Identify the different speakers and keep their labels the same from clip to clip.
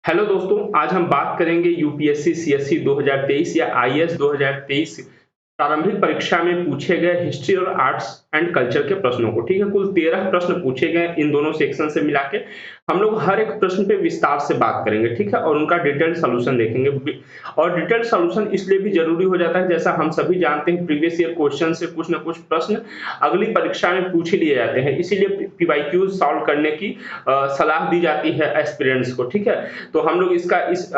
Speaker 1: Hello दोस्तों, आज हम बात करेंगे यूपीएससी सीएससी 2023 या आईएएस 2023 प्रारंभिक परीक्षा में पूछे गए हिस्ट्री और आर्ट्स एंड कल्चर के प्रश्नों को। ठीक है, कुल 13 प्रश्न पूछे गए इन दोनों सेक्शन से मिला के। हम लोग हर एक प्रश्न पे विस्तार से बात करेंगे, ठीक है, और उनका डिटेल्ड सॉल्यूशन देखेंगे। और डिटेल्ड सॉल्यूशन इसलिए भी जरूरी हो जाता है, जैसा हम सभी जानते हैं प्रीवियस ईयर क्वेश्चन से कुछ ना कुछ प्रश्न अगली परीक्षा में पूछ ही लिए जाते हैं, इसीलिए पीवाईक्यूज सॉल्व करने की सलाह दी जाती है एस्पिरेंट्स को। ठीक है, तो हम लोग इसका इस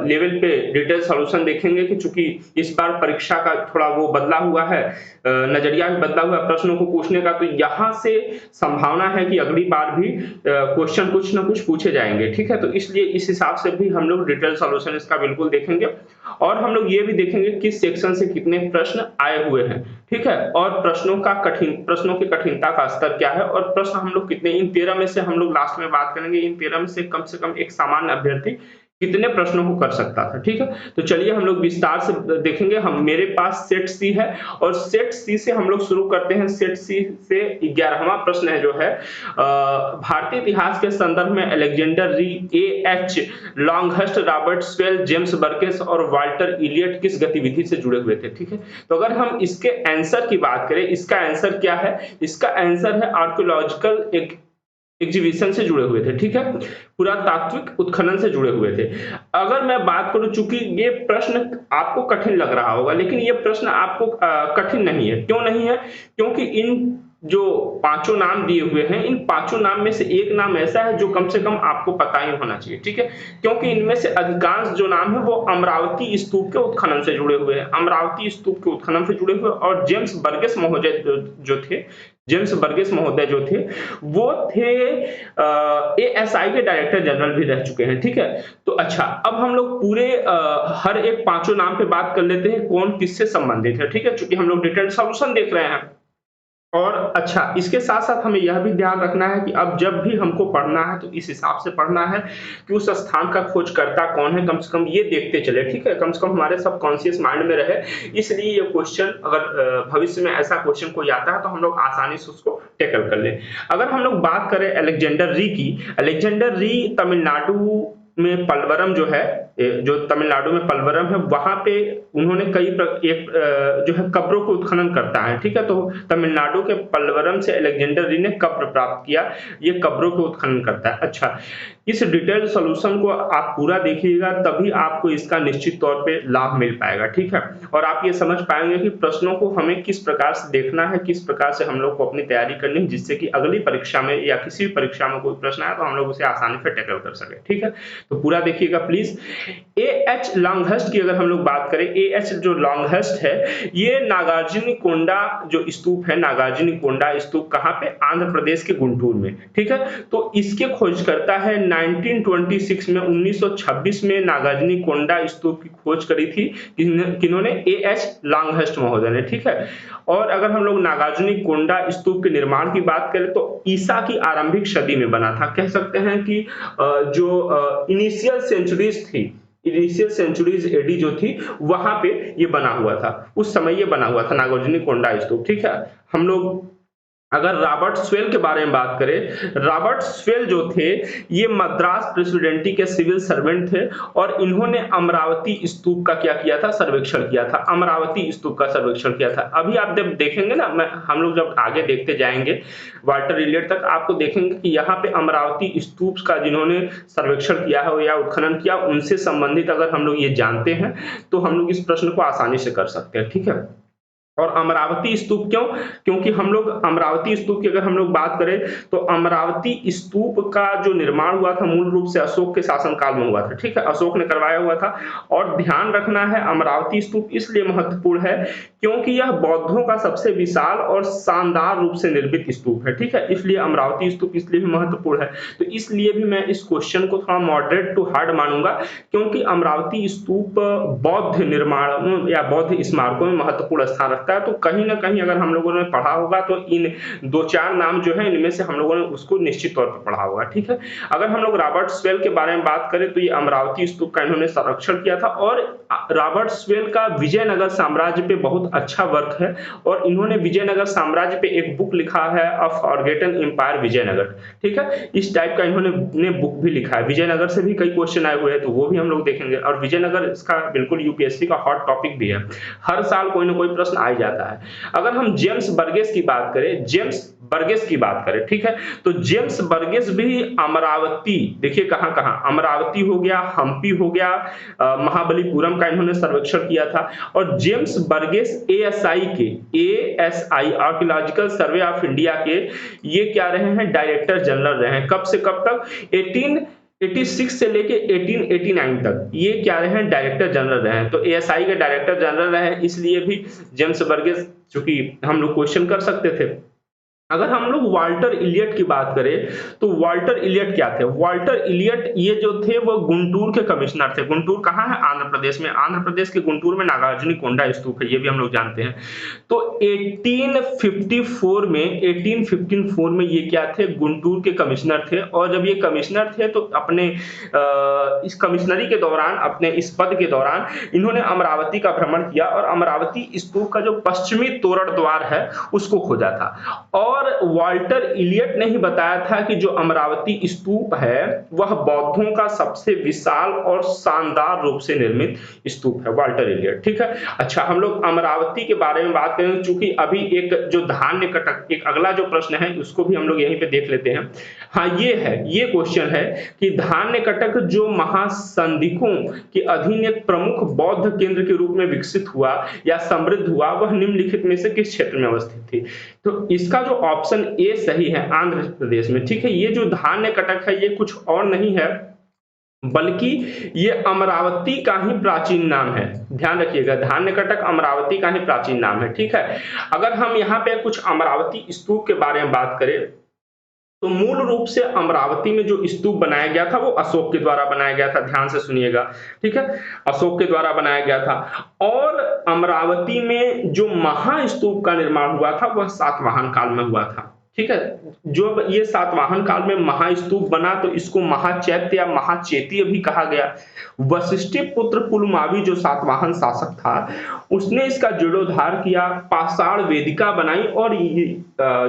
Speaker 1: लेवल पे डिटेल सॉल्यूशन देखेंगे कि चूंकि इस बार परीक्षा का थोड़ा वो बदला हुआ है, नजरिया भी बदला हुआ है प्रश्नों को पूछने का, तो यहाँ से संभावना है कि अगली बार भी क्वेश्चन कुछ ना कुछ पूछे जाएंगे। ठीक है, तो इसलिए इस हिसाब से भी हम लोग डिटेल सॉल्यूशन इसका बिल्कुल देखेंगे, और हम लोग ये भी देखेंगे किस सेक्शन से कितने प्रश्न आए हुए हैं। ठीक है, और प्रश्नों की कठिनता का स्तर क्या है, और प्रश्न हम लोग कितने, इन 13 में से हम लोग लास्ट में बात करेंगे इन 13 में से कम एक सामान्य अभ्यर्थी कितने प्रश्नों को कर सकता था। ठीक है, तो चलिए हम लोग विस्तार से देखेंगे। हम मेरे पास सेट सी है, और सेट सी से हम लोग शुरू करते हैं। सेट सी से 11वां प्रश्न है जो है भारतीय इतिहास के संदर्भ में अलेक्जेंडर री, एएच लॉन्गहस्ट, रॉबर्ट स्वेल, जेम्स बर्केस और वाल्टर इलियट किस गतिविधि से जुड़े हुए थे। ठीक है, तो अगर हम इसके आंसर की बात करें, इसका आंसर क्या है? इसका आंसर है आर्कियोलॉजिकल एग्जीबिशन से जुड़े हुए थे। ठीक है, पुरातात्विक उत्खनन से जुड़े हुए थे। अगर मैं बात करूं, चूंकि ये प्रश्न आपको कठिन लग रहा होगा, लेकिन ये प्रश्न आपको कठिन नहीं है। क्यों नहीं है? क्योंकि इन जो पांचों नाम दिए हुए हैं, इन पांचों नाम में से एक नाम ऐसा है जो कम से कम आपको पता ही होना चाहिए। ठीक है, क्योंकि इनमें से अधिकांश जो नाम है वो अमरावती स्तूप के उत्खनन से जुड़े हुए हैं, अमरावती स्तूप के उत्खनन से जुड़े हुए। और जेम्स बर्गेस महोदय जो थे, जेम्स बर्गेस महोदय जो थे वो थे एएसआई के डायरेक्टर जनरल भी रह चुके हैं। ठीक है, तो अच्छा, अब हम लोग पूरे हर एक पांचों नाम पे बात कर लेते हैं कौन किससे संबंधित है। ठीक है, क्योंकि हम लोग डिटेल्ड सॉल्यूशन देख रहे हैं। और अच्छा, इसके साथ साथ हमें यह भी ध्यान रखना है कि अब जब भी हमको पढ़ना है तो इस हिसाब से पढ़ना है कि उस स्थान का खोजकर्ता कौन है, कम से कम ये देखते चले। ठीक है, कम से कम हमारे सबकॉन्शियस माइंड में रहे। इसलिए ये क्वेश्चन अगर भविष्य में ऐसा क्वेश्चन कोई आता है तो हम लोग आसानी से उसको टैकल कर लें। अगर हम लोग बात करें अलेक्जेंडर री की, अलेक्जेंडर री तमिलनाडु में पलवरम जो है, जो तमिलनाडु में पलवरम है, वहां पे उन्होंने जो है कब्रों को उत्खनन करता है। ठीक है, तो तमिलनाडु के पलवरम से अलेक्जेंडर री ने कब्र प्राप्त किया, ये कब्रों को उत्खनन करता है। अच्छा, इस डिटेल्ड सॉल्यूशन को आप पूरा देखिएगा, तभी आपको इसका निश्चित तौर पे लाभ मिल पाएगा। ठीक है, और आप ये समझ पाएंगे कि प्रश्नों को हमें किस प्रकार से देखना है, किस प्रकार से हम लोग को अपनी तैयारी करनी है, जिससे कि अगली परीक्षा में या किसी भी परीक्षा में कोई प्रश्न आए तो हम लोग उसे आसानी से टैकल कर सके। ठीक है, तो पूरा देखिएगा प्लीज। एएच लॉन्गहस्ट की अगर हम लोग बात करें, एएच जो लॉन्गहस्ट है, ये नागार्जुनीकोंडा जो स्तूप है, नागार्जुनीकोंडा स्तूप कहां पे? आंध्र प्रदेश के गुंटूर में। ठीक है, तो इसके खोजकर्ता है 1926 में, 1926 में नागार्जुनीकोंडा स्तूप की खोज करी थी किन्होंने? एएच लॉन्गहस्ट महोदय ने। ठीक है, और अगर हम लोग नागार्जुनीकोंडा स्तूप के निर्माण की बात करें तो ईसा की आरंभिक सदी में बना था। कह सकते हैं कि जो इनिशियल सेंचुरीज थी, इनिशियल सेंचुरीज एडी जो थी, वहां पे ये बना हुआ था, उस समय ये बना हुआ था नागार्जुनीकोंडा स्तूप। ठीक है, हम लोग अगर रॉबर्ट स्वेल के बारे में बात करें, रॉबर्ट स्वेल जो थे ये मद्रास प्रेसिडेंटी के सिविल सर्वेंट थे, और इन्होंने अमरावती स्तूप का क्या किया था? सर्वेक्षण किया था, अमरावती स्तूप का सर्वेक्षण किया था। अभी आप जब देखेंगे ना, हम लोग जब आगे देखते जाएंगे वाल्टर इलियट तक, आपको देखेंगे कि यहाँ पे अमरावती स्तूप का जिन्होंने सर्वेक्षण किया है या उत्खनन किया, उनसे संबंधित अगर हम लोग ये जानते हैं तो हम लोग इस प्रश्न को आसानी से कर सकते हैं। ठीक है, और अमरावती स्तूप क्यों? क्योंकि हम लोग अमरावती स्तूप की अगर हम लोग बात करें तो अमरावती स्तूप का जो निर्माण हुआ था मूल रूप से अशोक के शासनकाल में हुआ था। ठीक है, अशोक ने करवाया हुआ था। और ध्यान रखना है, अमरावती स्तूप इसलिए महत्वपूर्ण है क्योंकि यह बौद्धों का सबसे विशाल और शानदार रूप से निर्मित स्तूप है। ठीक है, इसलिए अमरावती स्तूप इसलिए भी महत्वपूर्ण है। तो इसलिए भी मैं इस क्वेश्चन को थोड़ा मॉडरेट टू हार्ड मानूंगा, क्योंकि अमरावती स्तूप बौद्ध निर्माण या बौद्ध स्मारकों में महत्वपूर्ण स्थान रखता सकता है, तो कहीं ना कहीं अगर हम लोगों ने पढ़ा होगा तो इन 2-4 नाम जो है इनमें से हम लोगों ने उसको निश्चित तौर पर पढ़ा होगा। ठीक है, अगर हम लोग रॉबर्ट स्वेल के बारे में बात करें तो ये अमरावती स्तूप का इन्होंने संरक्षण किया था, और रॉबर्ट स्वेल का विजयनगर साम्राज्य पे बहुत अच्छा वर्क है, और इन्होंने विजयनगर साम्राज्य पे एक बुक लिखा है, अ फॉरगेटन एम्पायर विजयनगर। ठीक है, इस टाइप का इन्होंने बुक भी लिखा है। विजयनगर से भी कई क्वेश्चन आए हुए हैं, तो वो भी हम लोग देखेंगे, और विजयनगर इसका बिल्कुल यूपीएससी का हॉट टॉपिक भी है, हर साल कोई ना कोई प्रश्न आ ही जाता है। अगर हम जेम्स बर्गेस की बात करें, जेम्स बर्गेस की बात करें, ठीक है, तो जेम्स बर्गेस भी अमरावती, देखिए कहां कहां, अमरावती हो गया, हम्पी हो गया, महाबलीपुरम का इन्होंने सर्वेक्षण किया था। और James Burgess ASI archaeological survey of India के ये क्या रहे हैं, डायरेक्टर जनरल रहे हैं। कब से कब तक, 1886 से लेके 1889 तक ये क्या रहे हैं, डायरेक्टर जनरल रहे हैं। तो एएसआई के डायरेक्टर जनरल रहे हैं, इसलिए भी जेम्स बर्गेस, चूंकि हम लोग क्वेश्चन कर सकते थे। अगर हम लोग वाल्टर इलियट की बात करें तो वाल्टर इलियट क्या थे, वाल्टर इलियट ये जो थे वो गुंटूर के कमिश्नर थे। गुंटूर कहाँ है, आंध्र प्रदेश में, आंध्र प्रदेश के गुंटूर में नागार्जुनीकोंडा स्तूप है, ये भी हम लोग जानते हैं। तो 1854 में ये क्या थे, गुंटूर के कमिश्नर थे, और जब ये कमिश्नर थे तो अपने इस कमिश्नरी के दौरान, अपने इस पद के दौरान इन्होंने अमरावती का भ्रमण किया, और अमरावती स्तूप का जो पश्चिमी तोरण द्वार है उसको खोजा था। और वाल्टर इलियट ने ही बताया था कि जो अमरावती स्तूप है वह बौद्धों का सबसे विशाल और शानदार रूप से निर्मित स्तूप है, वाल्टर इलियट। ठीक है, अच्छा हम लोग अमरावती के बारे में बात करें, चूंकि अभी एक जो धान्य कटक, एक अगला जो प्रश्न है उसको भी हम लोग यहीं पे देख लेते हैं। हाँ, ये क्वेश्चन है कि धान्य कटक जो महासंधिकों के अधीन एक प्रमुख बौद्ध केंद्र के रूप में विकसित हुआ या समृद्ध हुआ, वह निम्नलिखित में से किस क्षेत्र में अवस्थित थी। तो इसका जो ऑप्शन ए सही है, आंध्र प्रदेश में। ठीक है, ये जो धान्य कटक है ये कुछ और नहीं है बल्कि ये अमरावती का ही प्राचीन नाम है। ध्यान रखिएगा, धान्य कटक अमरावती का ही प्राचीन नाम है। ठीक है, अगर हम यहाँ पे कुछ अमरावती स्तूप के बारे में बात करें तो मूल रूप से अमरावती में जो स्तूप बनाया गया था वो अशोक के द्वारा बनाया गया था। ध्यान से सुनिएगा, ठीक है, अशोक के द्वारा बनाया गया था। और अमरावती में जो महास्तूप का निर्माण हुआ था वह सातवाहन काल में हुआ था। ठीक है, जो ये सातवाहन काल में महास्तूप बना तो इसको महाचैत्य या महाचेतीय भी कहा गया। वशिष्ठी पुत्र पुलमावी जो सातवाहन शासक था उसने इसका जीर्णोद्धार किया, पाषाण वेदिका बनाई, और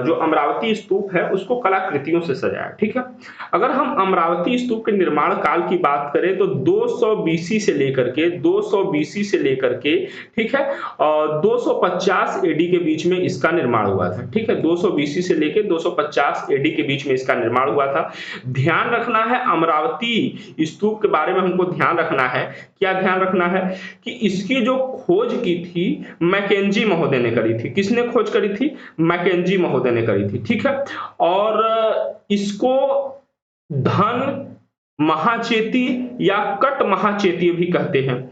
Speaker 1: जो अमरावती स्तूप है उसको कलाकृतियों से सजाया। ठीक है, अगर हम अमरावती स्तूप के निर्माण काल की बात करें तो 200 बीसी से लेकर के ठीक है 250 एडी के बीच में इसका निर्माण हुआ था। ठीक है, 200 बीसी से लेकर 250 एडी के बीच में इसका निर्माण हुआ था। ध्यान रखना है अमरावती स्तूप के बारे में, हमको ध्यान रखना है, क्या ध्यान रखना है कि इसकी जो खोज की थी मैकेंजी महोदय ने करी थी। किसने खोज करी थी, मैकेंजी महोदय ने करी थी। ठीक है, और इसको धन महाचेती या कट महाचेती भी कहते हैं।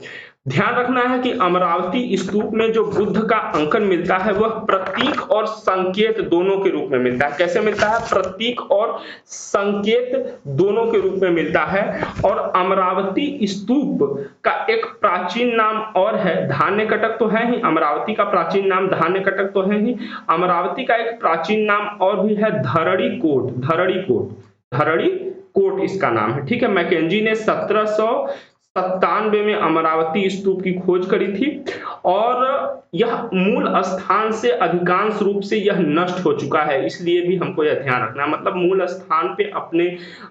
Speaker 1: ध्यान रखना है कि अमरावती स्तूप में जो बुद्ध का अंकन मिलता है वह प्रतीक और संकेत दोनों के रूप में मिलता है। कैसे मिलता है, प्रतीक और संकेत दोनों के रूप में मिलता है। और अमरावती स्तूप का एक प्राचीन नाम और है, धान्य कटक तो है ही, अमरावती का प्राचीन नाम धान्य कटक तो है ही, अमरावती का एक प्राचीन नाम और भी है धरड़ी कोट इसका नाम है। ठीक है, मैकेंजी ने 1797 में अमरावती स्तूप की खोज करी थी, और यह मूल स्थान से अधिकांश रूप से यह नष्ट हो चुका है, इसलिए भी हमको यह ध्यान रखना है। मतलब मूल स्थान पे अपने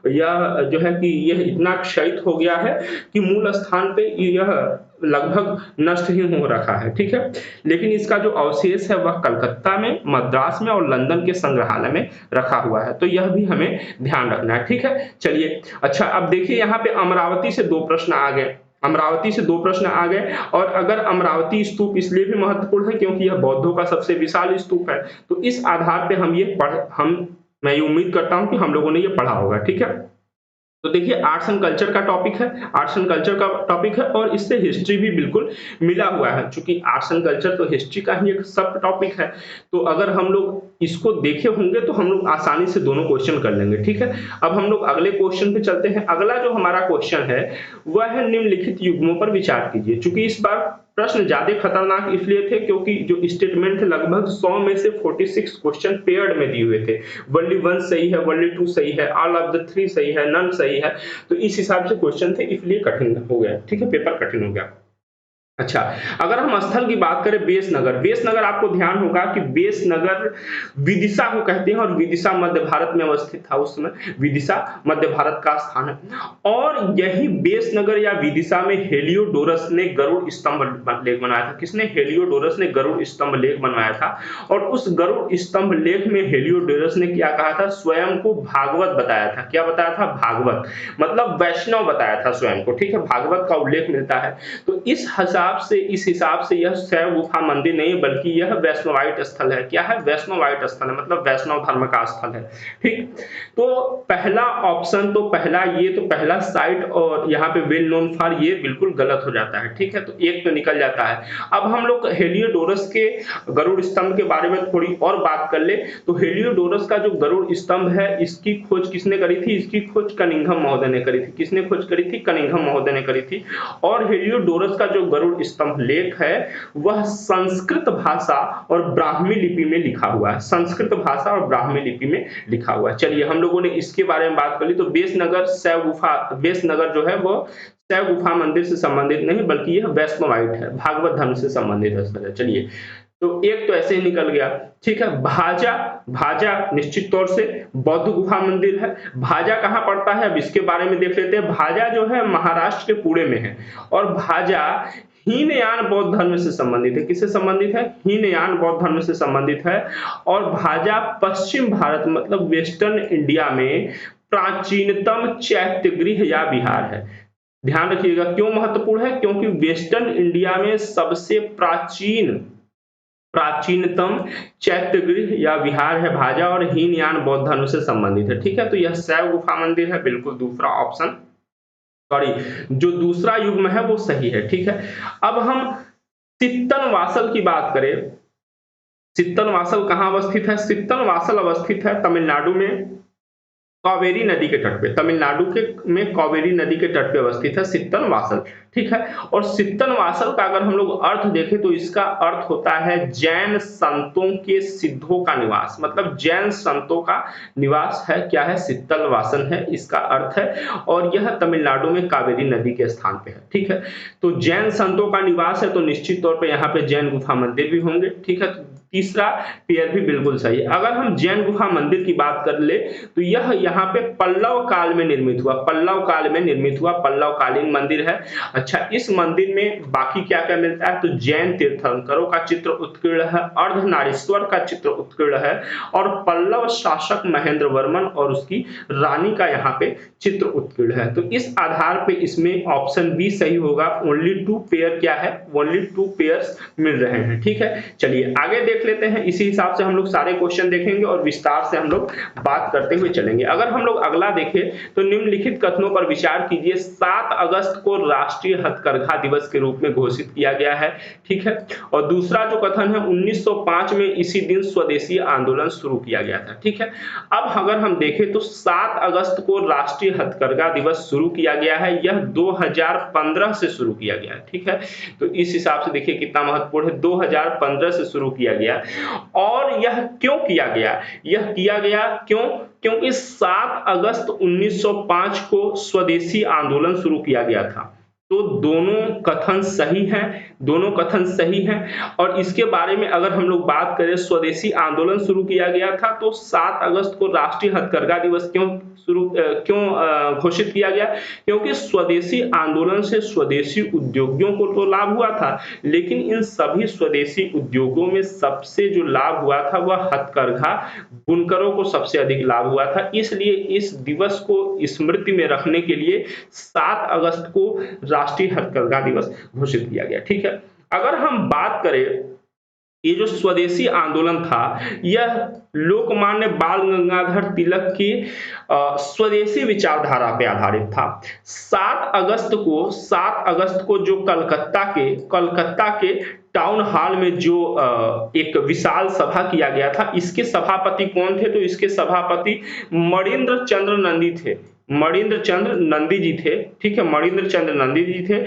Speaker 1: यह जो है कि यह इतना क्षयित हो गया है कि मूल स्थान पे यह लगभग नष्ट ही हो रखा है। ठीक है, लेकिन इसका जो अवशेष है वह कलकत्ता में, मद्रास में और लंदन के संग्रहालय में रखा हुआ है, तो यह भी हमें ध्यान रखना है। ठीक है, चलिए अच्छा अब देखिए यहाँ पे अमरावती से दो प्रश्न आ गए, और अगर अमरावती स्तूप इसलिए भी महत्वपूर्ण है क्योंकि यह बौद्धों का सबसे विशाल स्तूप है, तो इस आधार पे मैं ये उम्मीद करता हूं कि हम लोगों ने ये पढ़ा होगा। ठीक है, तो देखिए आर्ट्स एंड कल्चर का टॉपिक है, और इससे हिस्ट्री भी बिल्कुल मिला हुआ है। चूंकि आर्ट्स एंड कल्चर तो हिस्ट्री का ही एक सब टॉपिक है, तो अगर हम लोग इसको देखे होंगे तो हम लोग आसानी से दोनों क्वेश्चन कर लेंगे। ठीक है, अब हम लोग अगले क्वेश्चन पे चलते हैं। अगला जो हमारा क्वेश्चन है वह है निम्नलिखित युग्मों पर विचार कीजिए। चूंकि इस बार प्रश्न ज्यादा खतरनाक इसलिए थे क्योंकि जो स्टेटमेंट थे लगभग 100 में से 46 क्वेश्चन पेयर्ड में दिए हुए थे। वनली वन सही है, वनली टू सही है, ऑल ऑफ द थ्री सही है, नन सही है। तो इस हिसाब से क्वेश्चन थे, इसलिए कठिन हो गया। ठीक है, पेपर कठिन हो गया। अच्छा, अगर हम स्थल की बात करें, बेसनगर। बेसनगर आपको ध्यान होगा कि बेसनगर विदिशा को कहते हैं और विदिशा मध्य भारत में अवस्थित था उस समय। विदिशा मध्य भारत का स्थान है और यही बेसनगर या विदिशा में हेलियोडोरस ने गरुड़ स्तंभ लेख बनाया था। किसने? हेलियोडोरस ने गरुड़ स्तंभ लेख बनवाया था। और उस गरुड़ स्तंभ लेख में हेलियोडोरस ने क्या कहा था? स्वयं को भागवत बताया था। क्या बताया था? भागवत, मतलब वैष्णव बताया था स्वयं को। ठीक है, भागवत का उल्लेख मिलता है। तो इस हिसाब से यह शैव गुफा मंदिर नहीं बल्कि यह वैष्णवाइट स्थल है। क्या है? वैष्णवाइट स्थल है, मतलब वैष्णव धर्म का स्थल है। ठीक, तो पहला ऑप्शन, तो पहला साइट और यहाँ पे वेल नोन फॉर, ये बिल्कुल गलत हो जाता है। ठीक है, तो एक तो निकल जाता है। अब हम लोग हेलियोडोरस के गरुड़ स्तंभ के बारे में थोड़ी और बात कर ले तो हेलियोडोरस का जो गरुड़ स्तंभ है, इसकी खोज किसने करी थी? इसकी खोज कनिंघम महोदय ने करी थी। किसने खोज करी थी? कनिंघम महोदय ने करी थी। और हेलियोडोरस का जो गरुड़ स्तंभ लेख है वह संस्कृत भाषा और ब्राह्मी लिपि में लिखा हुआ है। संस्कृत भाषा और ब्राह्मी लिपि में लिखा हुआ है। चलिए, हम लोगों ने इसके बारे में बात कर ली। तो बेसनगर जो है वो शैव गुफा मंदिर से संबंधित नहीं बल्कि यह वैष्णवाइट है, भागवत धर्म से संबंधित स्थल है। चलिए, तो एक तो ऐसे ही निकल गया। ठीक है, भाजा निश्चित तौर से बौद्ध गुफा मंदिर है। भाजा कहां पड़ता है, अब इसके बारे में देख लेते हैं। भाजा जो है महाराष्ट्र के पुणे में है और भाजा हीनयान बौद्ध धर्म से संबंधित है। किससे संबंधित है? हीनयान बौद्ध धर्म से संबंधित है। और भाजा पश्चिम भारत मतलब वेस्टर्न इंडिया में प्राचीनतम चैत्यगृह या विहार है। ध्यान रखिएगा, क्यों महत्वपूर्ण है? क्योंकि वेस्टर्न इंडिया में सबसे प्राचीनतम चैत्यगृह या विहार है भाजा और हीनयान बौद्ध धर्म से संबंधित है। ठीक है, तो यह शैव गुफा मंदिर है। बिल्कुल दूसरा ऑप्शन, सॉरी, जो दूसरा युग्म है वो सही है। ठीक है, अब हम सित्तनवासल की बात करें। सित्तनवासल कहां अवस्थित है? सित्तनवासल अवस्थित है तमिलनाडु में, कावेरी नदी के तट पे। तमिलनाडु में कावेरी नदी के तट पे अवस्थित है सित्तनवासल। ठीक है, और सित्तनवासल का अगर हम लोग अर्थ देखें तो इसका अर्थ होता है जैन संतों के सिद्धों का निवास, मतलब जैन संतों का निवास है। क्या है? सित्तनवासल है इसका अर्थ है। और यह तमिलनाडु में कावेरी नदी के स्थान पे है। ठीक है, तो जैन संतों का निवास है तो निश्चित तौर पर यहाँ पे जैन गुफा मंदिर भी होंगे। ठीक है, तीसरा पेयर भी बिल्कुल सही है। अगर हम जैन गुफा मंदिर की बात कर ले तो यह यहाँ पे पल्लव काल में निर्मित हुआ। पल्लवकालीन मंदिर है। अच्छा, इस मंदिर में बाकी क्या क्या मिलता है? तो जैन तीर्थंकरों का चित्र उत्कीर्ण है, अर्धनारीश्वर का चित्र उत्कीर्ण है और पल्लव शासक महेंद्र वर्मन और उसकी रानी का यहाँ पे चित्र उत्कीर्ण है। तो इस आधार पे इसमें ऑप्शन बी सही होगा। ओनली 2 पेयर क्या है? ओनली 2 पेयर्स मिल रहे हैं। ठीक है, चलिए आगे देख लेते हैं। इसी हिसाब से हम लोग सारे क्वेश्चन देखेंगे और विस्तार से हम लोग बात करते हुए चलेंगे। अगर हम लोग अगला देखें तो निम्नलिखित कथनों पर विचार कीजिए। 7 अगस्त को राष्ट्रीय हथकरघा दिवस के रूप में घोषित किया गया है। ठीक है, और दूसरा जो कथन है 1905 में इसी दिन स्वदेशी आंदोलन शुरू किया गया था। ठीक है, अब अगर हम देखें तो 7 अगस्त को राष्ट्रीय हथकरघा दिवस शुरू किया गया है, यह 2015 से शुरू किया गया है। ठीक है, तो इस हिसाब से देखिए कितना महत्वपूर्ण है, 2015 से शुरू किया गया। और यह क्यों किया गया? यह किया गया क्योंकि 7 अगस्त 1905 को स्वदेशी आंदोलन शुरू किया गया था। तो दोनों कथन सही हैं। और इसके बारे में अगर हम लोग बात करें, स्वदेशी आंदोलन शुरू किया गया था तो 7 अगस्त को राष्ट्रीय हथकरघा दिवस क्यों घोषित किया गया? क्योंकि स्वदेशी आंदोलन से स्वदेशी उद्योगियों को तो लाभ हुआ था, लेकिन इन सभी स्वदेशी उद्योगों में सबसे जो लाभ हुआ था वह हथकरघा बुनकरों को सबसे अधिक लाभ हुआ था। इसलिए इस दिवस को स्मृति में रखने के लिए 7 अगस्त को राष्ट्रीय हथकरघा दिवस घोषित किया गया। ठीक है, अगर हम बात करें, ये जो स्वदेशी आंदोलन था यह लोकमान्य बाल गंगाधर तिलक की स्वदेशी विचारधारा पे आधारित था। 7 अगस्त को जो कलकत्ता के टाउन हॉल में जो एक विशाल सभा किया गया था, इसके सभापति कौन थे? तो इसके सभापति मणिंद्र चंद्र नंदी जी थे। ठीक है, मणिंद्र चंद्र नंदी जी थे।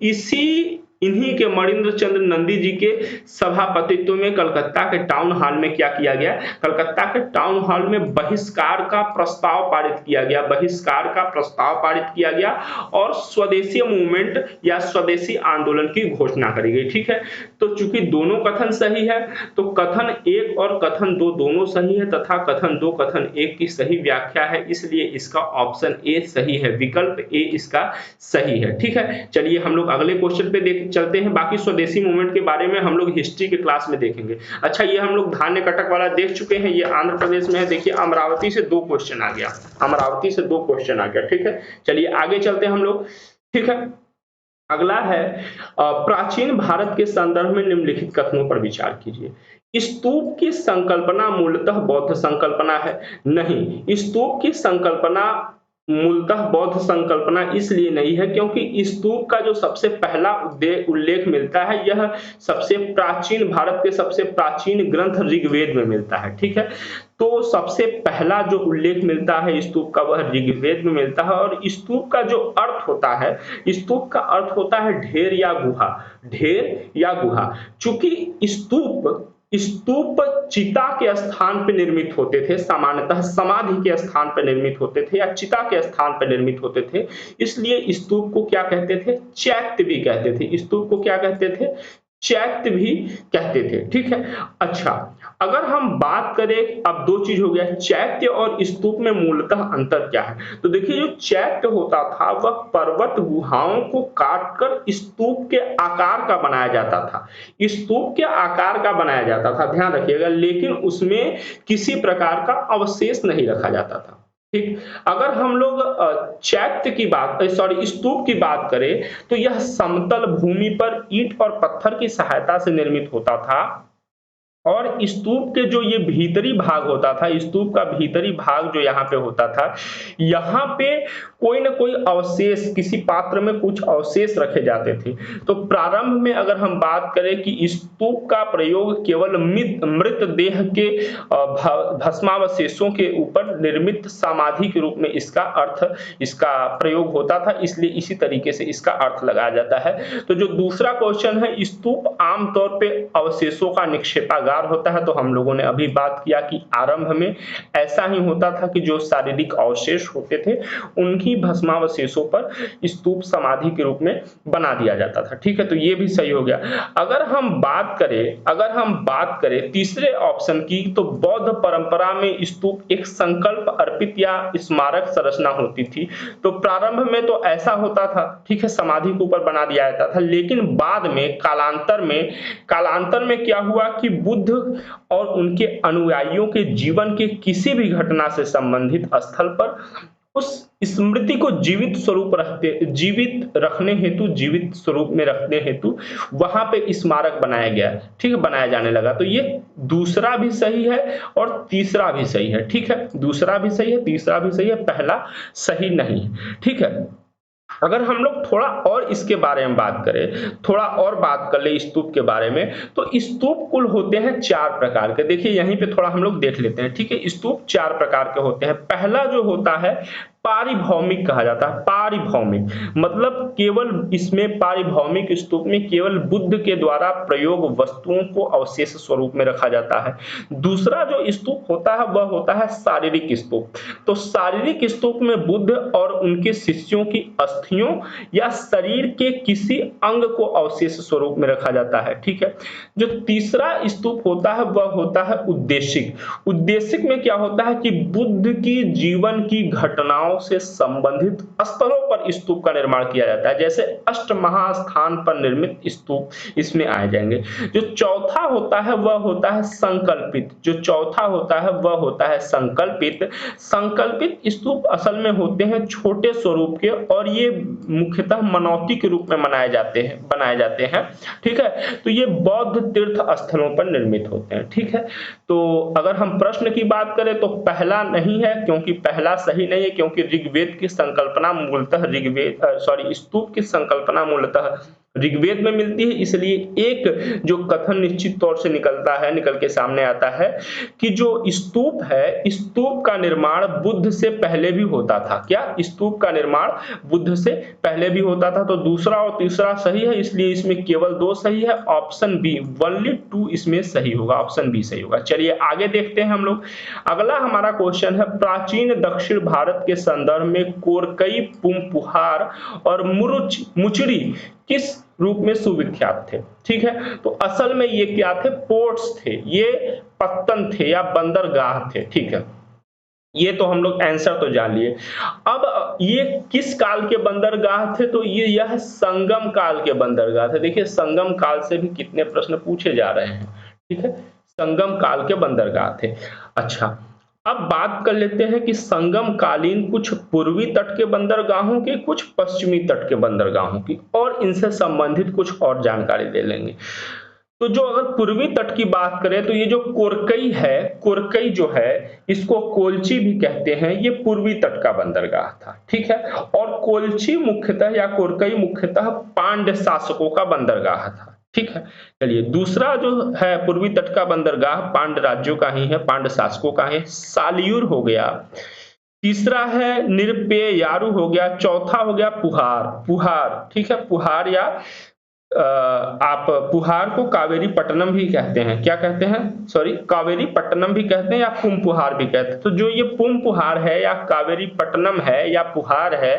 Speaker 1: इसी इन्हीं के मणिंद्र चंद्र नंदी जी के सभापतित्व में कलकत्ता के टाउन हॉल में क्या किया गया, कलकत्ता के टाउन हॉल में बहिष्कार का प्रस्ताव पारित किया गया, बहिष्कार का प्रस्ताव पारित किया गया और स्वदेशी मूवमेंट या स्वदेशी आंदोलन की घोषणा करी गई। ठीक है, तो चूंकि दोनों कथन सही है तो कथन 1 और कथन 2 दोनों सही है तथा कथन 2 कथन 1 की सही व्याख्या है, इसलिए इसका ऑप्शन ए सही है, विकल्प ए इसका सही है। ठीक है, चलिए हम लोग अगले क्वेश्चन पे देख चलते हैं। बाकी स्वदेशी मूवमेंट के बारे में हम लोग हिस्ट्री के क्लास में देखेंगे। अच्छा, ये हम लोग धान्य कटक वाला देख चुके हैं, ये आंध्र प्रदेश में है। देखिए अमरावती से 2 क्वेश्चन आ गया, अमरावती से 2 क्वेश्चन आ गया। ठीक है, चलिए आगे चलते हैं हम लोग। ठीक है, अगला है प्राचीन भारत के संदर्भ में निम्नलिखित कथनों पर विचार कीजिए। स्तूप की संकल्पना मूलतः बौद्ध संकल्पना है। नहीं, स्तूप की संकल्पना मूलतः बौद्ध संकल्पना इसलिए नहीं है क्योंकि स्तूप का जो सबसे पहला उल्लेख मिलता है यह सबसे प्राचीन, भारत के सबसे प्राचीन ग्रंथ ऋग्वेद में मिलता है। ठीक है, तो सबसे पहला जो उल्लेख मिलता है स्तूप का वह ऋग्वेद में मिलता है। और स्तूप का जो अर्थ होता है, स्तूप का अर्थ होता है ढेर या गुहा, ढेर या गुहा। चूंकि स्तूप चिता के स्थान पर निर्मित होते थे, सामान्यतः समाधि के स्थान पर निर्मित होते थे या चिता के स्थान पर निर्मित होते थे, इसलिए स्तूप को क्या कहते थे, चैत्य भी कहते थे। स्तूप को क्या कहते थे, चैत्य भी कहते थे। ठीक है, अच्छा अगर हम बात करें, अब 2 चीज हो गया, चैत्य और स्तूप में मूलतः अंतर क्या है। तो देखिए जो चैत्य होता था वह पर्वत गुहाओं को काटकर स्तूप के आकार का बनाया जाता था, स्तूप के आकार का बनाया जाता था, ध्यान रखिएगा, लेकिन उसमें किसी प्रकार का अवशेष नहीं रखा जाता था। ठीक, अगर हम लोग चैत्य की बात, स्तूप की बात करें तो यह समतल भूमि पर ईंट और पत्थर की सहायता से निर्मित होता था और स्तूप के जो ये भीतरी भाग होता था, स्तूप का भीतरी भाग जो यहाँ पे होता था, यहाँ पे कोई ना कोई अवशेष, किसी पात्र में कुछ अवशेष रखे जाते थे। तो प्रारंभ में अगर हम बात करें कि स्तूप का प्रयोग केवल मृत देह के भस्मावशेषों के ऊपर निर्मित समाधि के रूप में इसका प्रयोग होता था, इसलिए इसी तरीके से इसका अर्थ लगाया जाता है। तो जो दूसरा क्वेश्चन है, स्तूप आमतौर पे अवशेषों का निक्षेपागार होता है, तो हम लोगों ने अभी बात किया कि आरंभ में ऐसा ही होता था कि जो शारीरिक अवशेष होते थे उनकी भस्मावशेषों पर स्तूप समाधि के रूप में बना दिया जाता था। ठीक है, तो ये भी सही हो गया। अगर हम बात करें तीसरे ऑप्शन की, तो बौद्ध परंपरा में स्तूप एक संकल्प अर्पित या स्मारक संरचना होती थी। तो प्रारंभ में तो ऐसा होता था, ठीक है, समाधि के ऊपर बना दिया जाता था, लेकिन बाद में कालांतर में क्या हुआ कि बुद्ध और उनके अनुयायियों के जीवन के किसी भी घटना से संबंधित स्थल पर उस स्मृति को जीवित स्वरूप में रखने हेतु वहां पे स्मारक बनाया गया, ठीक है, बनाया जाने लगा। तो ये दूसरा भी सही है और तीसरा भी सही है। ठीक है, दूसरा भी सही है, तीसरा भी सही है, पहला सही नहीं है। ठीक है, अगर हम लोग थोड़ा और इसके बारे में बात करें, थोड़ा और बात कर ले स्तूप के बारे में, तो स्तूप कुल होते हैं 4 प्रकार के। देखिए यहीं पे थोड़ा हम लोग देख लेते हैं। ठीक है, स्तूप 4 प्रकार के होते हैं। पहला जो होता है पारिभौमिक कहा जाता है। पारिभौमिक मतलब केवल इसमें, पारिभौमिक स्तूप में केवल बुद्ध के द्वारा प्रयोग वस्तुओं को अवशेष स्वरूप में रखा जाता है। दूसरा जो स्तूप होता है वह होता है शारीरिक स्तूप। तो शारीरिक स्तूप में बुद्ध और उनके शिष्यों की अस्थियों या शरीर के किसी अंग को अवशेष स्वरूप में रखा जाता है। ठीक है, जो तीसरा स्तूप होता है वह होता है उद्देशिक। उद्देशिक में क्या होता है कि बुद्ध की जीवन की घटनाओं से संबंधित स्थलों पर स्तूप का निर्माण किया जाता है, जैसे अष्टमहास्थान पर निर्मित स्तूप इसमें आए जाएंगे। जो चौथा होता है वह होता है संकल्पित। जो चौथा होता है वह होता है संकल्पित। संकल्पित स्तूप असल में होते हैं छोटे स्वरूप के और ये मुख्यतः मनौती के रूप में बनाए जाते हैं। ठीक है, तो ये बौद्ध तीर्थ स्थलों पर निर्मित होते हैं। ठीक है, तो अगर हम प्रश्न की बात करें तो पहला नहीं है, क्योंकि पहला सही नहीं है, क्योंकि स्तूप की संकल्पना मूलतः ऋग्वेद में मिलती है, इसलिए एक जो कथन निश्चित तौर से निकल के सामने आता है कि जो स्तूप है, स्तूप का निर्माण बुद्ध से पहले भी होता था। क्या? स्तूप का निर्माण बुद्ध से पहले भी होता था। तो दूसरा और तीसरा सही है, इसलिए इसमें केवल 2 सही है। ऑप्शन बी ओनली 2 इसमें सही होगा, ऑप्शन बी सही होगा। चलिए आगे देखते हैं हम लोग। अगला हमारा क्वेश्चन है, प्राचीन दक्षिण भारत के संदर्भ में कोरकई, पुमपुहार और मुचरी किस रूप में सुविख्यात थे? ठीक है, तो असल में ये क्या थे? पोर्ट्स थे, ये पत्तन थे या बंदरगाह थे। ठीक है, ये तो हम लोग आंसर तो जान लिए। अब ये किस काल के बंदरगाह थे? तो यह संगम काल के बंदरगाह थे। देखिए संगम काल से भी कितने प्रश्न पूछे जा रहे हैं। ठीक है, संगम काल के बंदरगाह थे। अच्छा, अब बात कर लेते हैं कि संगम कालीन कुछ पूर्वी तट के बंदरगाहों की, कुछ पश्चिमी तट के बंदरगाहों की, और इनसे संबंधित कुछ और जानकारी ले लेंगे। तो जो अगर पूर्वी तट की बात करें तो ये जो कोरकई है, कोरकई जो है इसको कोलची भी कहते हैं, ये पूर्वी तट का बंदरगाह था। ठीक है, और कोलची मुख्यतः या कोरकई मुख्यतः पांड्य शासकों का बंदरगाह था। ठीक है, चलिए दूसरा जो है पूर्वी तट का बंदरगाह पांड्य राज्यों का ही है, पांड्य शासकों का है, सालियूर हो गया। तीसरा है निरपेयारू हो गया। चौथा हो गया पुहार, पुहार। ठीक है, पुहार या आप पुहार को कावेरी पट्टनम भी कहते हैं। क्या कहते हैं? सॉरी, कावेरी पट्टनम भी कहते हैं या पुमपुहार भी कहते हैं। तो जो ये पुमपुहार है या कावेरी पट्टनम है या पुहार है,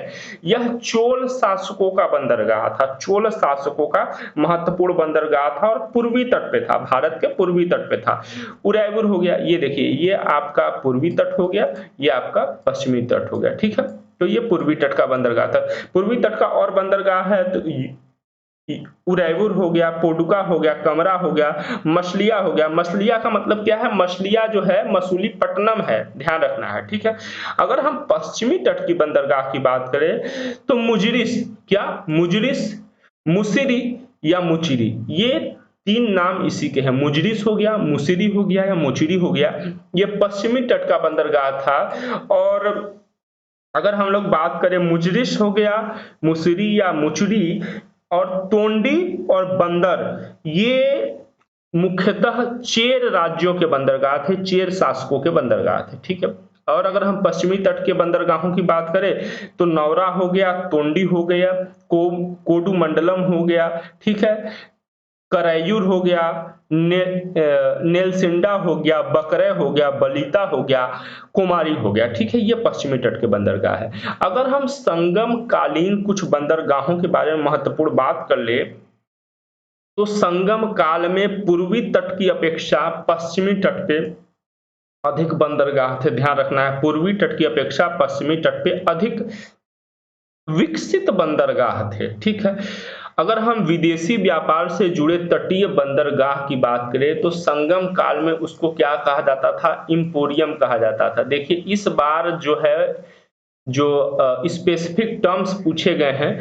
Speaker 1: यह चोल शासकों का बंदरगाह था, चोल शासकों का महत्वपूर्ण बंदरगाह था और पूर्वी तट पे था, भारत के पूर्वी तट पे था। उदयपुर हो गया, ये देखिए ये आपका पूर्वी तट हो गया, ये आपका पश्चिमी तट हो गया। ठीक है, तो ये पूर्वी तट का बंदरगाह था। पूर्वी तट का और बंदरगाह है तो उदयपुर हो गया, पोडुका हो गया, कमरा हो गया, मछलिया हो गया। मछलिया का मतलब क्या है? मछलिया जो है मसूलीपट्टनम है, ध्यान रखना है। ठीक है, अगर हम पश्चिमी तट की बंदरगाह की बात करें तो मुजरिस, क्या मुजरिस, मुसिरी या मुचिरी, ये 3 नाम इसी के हैं। मुजरिस हो गया, मुसिरी हो गया या मुचिरी हो गया, ये पश्चिमी तट का बंदरगाह था। और अगर हम लोग बात करें मुजरिस हो गया, मुसिरी या मुचरी, और तोंडी और बंदर, ये मुख्यतः चेर राज्यों के बंदरगाह थे, चेर शासकों के बंदरगाह थे। ठीक है, और अगर हम पश्चिमी तट के बंदरगाहों की बात करें तो नौरा हो गया, तोंडी हो गया, कोडुमंडलम हो गया। ठीक है, करैयूर हो गया, नेलसिंडा हो गया, बकरे हो गया, बलिता हो गया, कुमारी हो गया। ठीक है, ये पश्चिमी तट के बंदरगाह है। अगर हम संगम कालीन कुछ बंदरगाहों के बारे में महत्वपूर्ण बात कर ले तो संगम काल में पूर्वी तट की अपेक्षा पश्चिमी तट पे अधिक बंदरगाह थे। ध्यान रखना है, पूर्वी तट की अपेक्षा पश्चिमी तट पे अधिक विकसित बंदरगाह थे। ठीक है, अगर हम विदेशी व्यापार से जुड़े तटीय बंदरगाह की बात करें तो संगम काल में उसको क्या कहा जाता था? इंपोरियम कहा जाता था। देखिए इस बार जो है जो स्पेसिफिक टर्म्स पूछे गए हैं,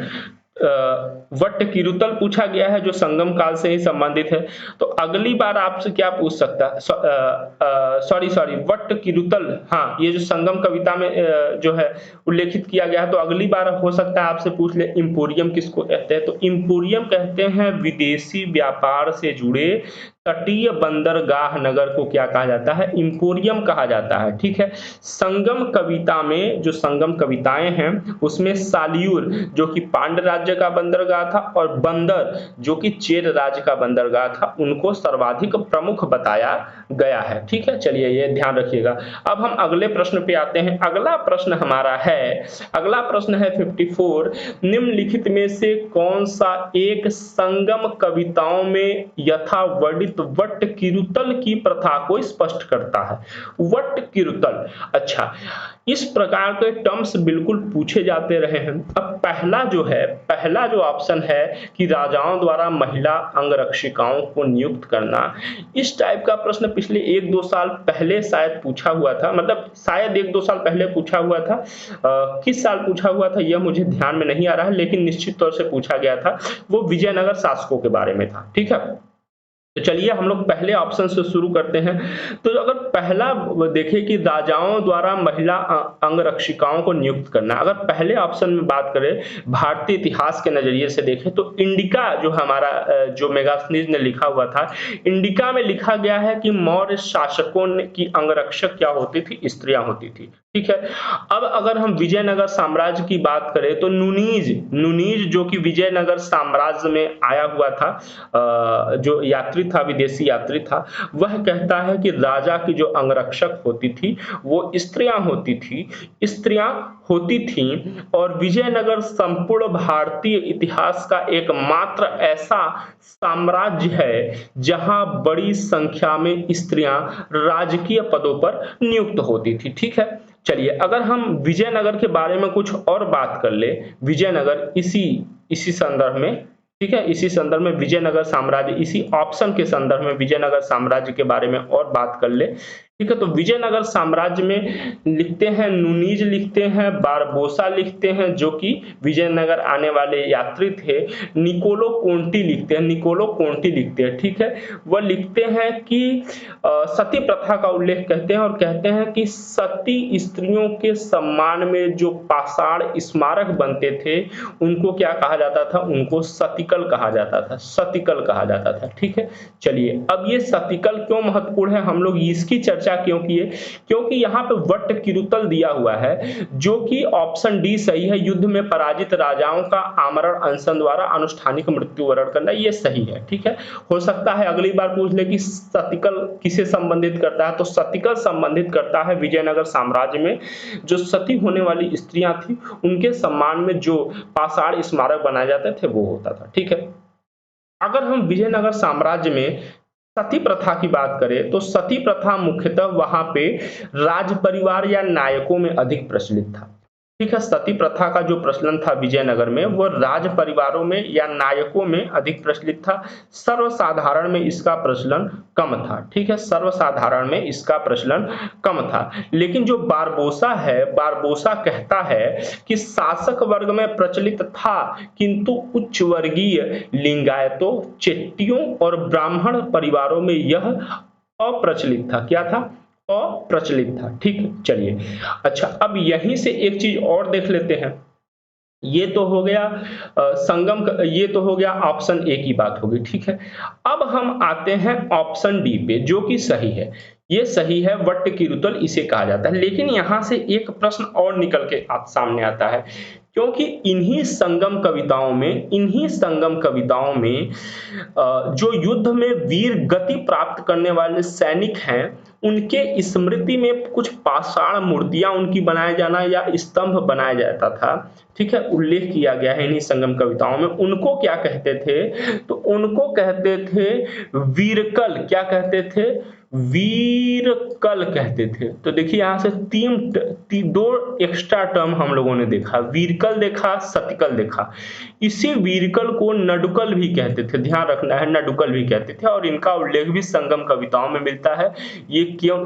Speaker 1: वट किरुतल पूछा गया है जो संगम काल से ही संबंधित है। तो अगली बार आपसे क्या पूछ सकता है? सॉरी वट किरुतल, हाँ, ये जो संगम कविता में जो है उल्लेखित किया गया है, तो अगली बार हो सकता है आपसे पूछ ले इंपोरियम किसको कहते हैं। तो इंपोरियम कहते हैं विदेशी व्यापार से जुड़े तटीय बंदरगाह नगर को क्या कहा जाता है? इंपोरियम कहा जाता है। ठीक है, संगम कविता में जो संगम कविताएं हैं उसमें सालियूर जो कि पांड्य राज्य का बंदरगाह था और बंदर जो कि चेर राज्य का बंदरगाह था, उनको सर्वाधिक प्रमुख बताया गया है। ठीक है, चलिए ये ध्यान रखिएगा। अब हम अगले प्रश्न पे आते हैं। अगला प्रश्न हमारा है, अगला प्रश्न है 54, निम्नलिखित में से कौन सा एक संगम कविताओं में यथावर्णित वट किरुतल की प्रथा को स्पष्ट करता है? वट किरुतल, अच्छा, इस प्रकार के टर्म्स बिल्कुल पूछे जाते रहे हैं। अब पहला जो ऑप्शन है कि राजाओं द्वारा महिला अंगरक्षिकाओं को नियुक्त करना, इस टाइप का प्रश्न पिछले 1-2 साल पहले शायद पूछा हुआ था, मतलब शायद 1-2 साल पहले पूछा हुआ था। किस साल पूछा हुआ था यह मुझे ध्यान में नहीं आ रहा है, लेकिन निश्चित तौर से पूछा गया था। वो विजयनगर शासकों के बारे में था। ठीक है, तो चलिए हम लोग पहले ऑप्शन से शुरू करते हैं। तो अगर पहला देखें कि राजाओं द्वारा महिला अंगरक्षिकाओं को नियुक्त करना, अगर पहले ऑप्शन में बात करें भारतीय इतिहास के नजरिए से देखें तो इंडिका जो हमारा जो मेगास्थनीज ने लिखा हुआ था, इंडिका में लिखा गया है कि मौर्य शासकों की अंगरक्षक क्या होती थी, स्त्रियां होती थी। ठीक है। अब अगर हम विजयनगर साम्राज्य की बात करें तो नुनीज जो कि विजयनगर साम्राज्य में आया हुआ था, जो यात्री था, विदेशी यात्री था, वह कहता है कि राजा की जो अंगरक्षक होती थी वो स्त्रियां होती थीं और विजयनगर संपूर्ण भारतीय इतिहास का एकमात्र ऐसा साम्राज्य है जहां बड़ी संख्या में स्त्रियां राजकीय पदों पर नियुक्त होती थी। ठीक है। चलिए अगर हम विजयनगर के बारे में कुछ और बात कर ले, विजयनगर इसी संदर्भ में, ठीक है, इसी संदर्भ में विजयनगर साम्राज्य, इसी ऑप्शन के संदर्भ में विजयनगर साम्राज्य के बारे में और बात कर ले। ठीक है। तो विजयनगर साम्राज्य में लिखते हैं नुनीज, लिखते हैं बारबोसा, लिखते हैं जो कि विजयनगर आने वाले यात्री थे, निकोलो कोंटी लिखते हैं। ठीक है। वह लिखते हैं कि सती प्रथा का उल्लेख करते हैं और कहते हैं कि सती स्त्रियों के सम्मान में जो पाषाण स्मारक बनते थे उनको क्या कहा जाता था, उनको सतिकल कहा जाता था। ठीक है। चलिए अब ये सतिकल क्यों महत्वपूर्ण है, हम लोग इसकी चर्चा क्यों किए, क्योंकि यहाँ पे वट किरुतल दिया हुआ है जो कि ऑप्शन डी सही है, युद्ध में पराजित राजाओं का आमरण अनशन द्वारा अनुष्ठानिक मृत्यु वरण करना, ये सही है। ठीक है। हो सकता है अगली बार पूछ ले कि सतिकल किसे संबंधित करता है, तो सतिकल संबंधित करता है विजयनगर साम्राज्य में जो सती होने वाली स्त्रियां थी उनके सम्मान में जो पाषाण स्मारक बनाए जाते थे वो होता था। ठीक है। अगर हम विजयनगर साम्राज्य में सती प्रथा की बात करें तो सती प्रथा मुख्यतः वहां पे राज परिवार या नायकों में अधिक प्रचलित था। ठीक है। सती प्रथा का जो प्रचलन था विजयनगर में वो राज परिवारों में या नायकों में अधिक प्रचलित था, सर्वसाधारण में इसका प्रचलन कम था। ठीक है। सर्वसाधारण में इसका प्रचलन कम था। लेकिन जो बारबोसा कहता है कि शासक वर्ग में प्रचलित था किंतु उच्च वर्गीय लिंगायतों, चेट्टियों और ब्राह्मण परिवारों में यह अप्रचलित था। क्या था? अप्रचलित था। ठीक है। चलिए अच्छा अब यहीं से एक चीज और देख लेते हैं। ये तो हो गया ये तो हो गया ऑप्शन ए की बात होगी। ठीक है। अब हम आते हैं ऑप्शन डी पे जो कि सही है। ये सही है, वट किरुतल इसे कहा जाता है। लेकिन यहां से एक प्रश्न और निकल के सामने आता है क्योंकि इन्हीं संगम कविताओं में जो युद्ध में वीर गति प्राप्त करने वाले सैनिक हैं उनके स्मृति में कुछ पाषाण मूर्तियां उनकी बनाया जाना या स्तंभ बनाया जाता था। ठीक है। उल्लेख किया गया है इन्हीं संगम कविताओं में। उनको क्या कहते थे, तो उनको कहते थे वीरकल। क्या कहते थे? वीरकल कहते थे। तो देखिए यहां से दो एक्स्ट्रा टर्म हम लोगों ने देखा, वीरकल देखा, सतिकल देखा। इसी वीरकल को नडुकल भी कहते थे, ध्यान रखना है, नडुकल भी कहते थे और इनका उल्लेख भी संगम कविताओं में मिलता है। ये क्यों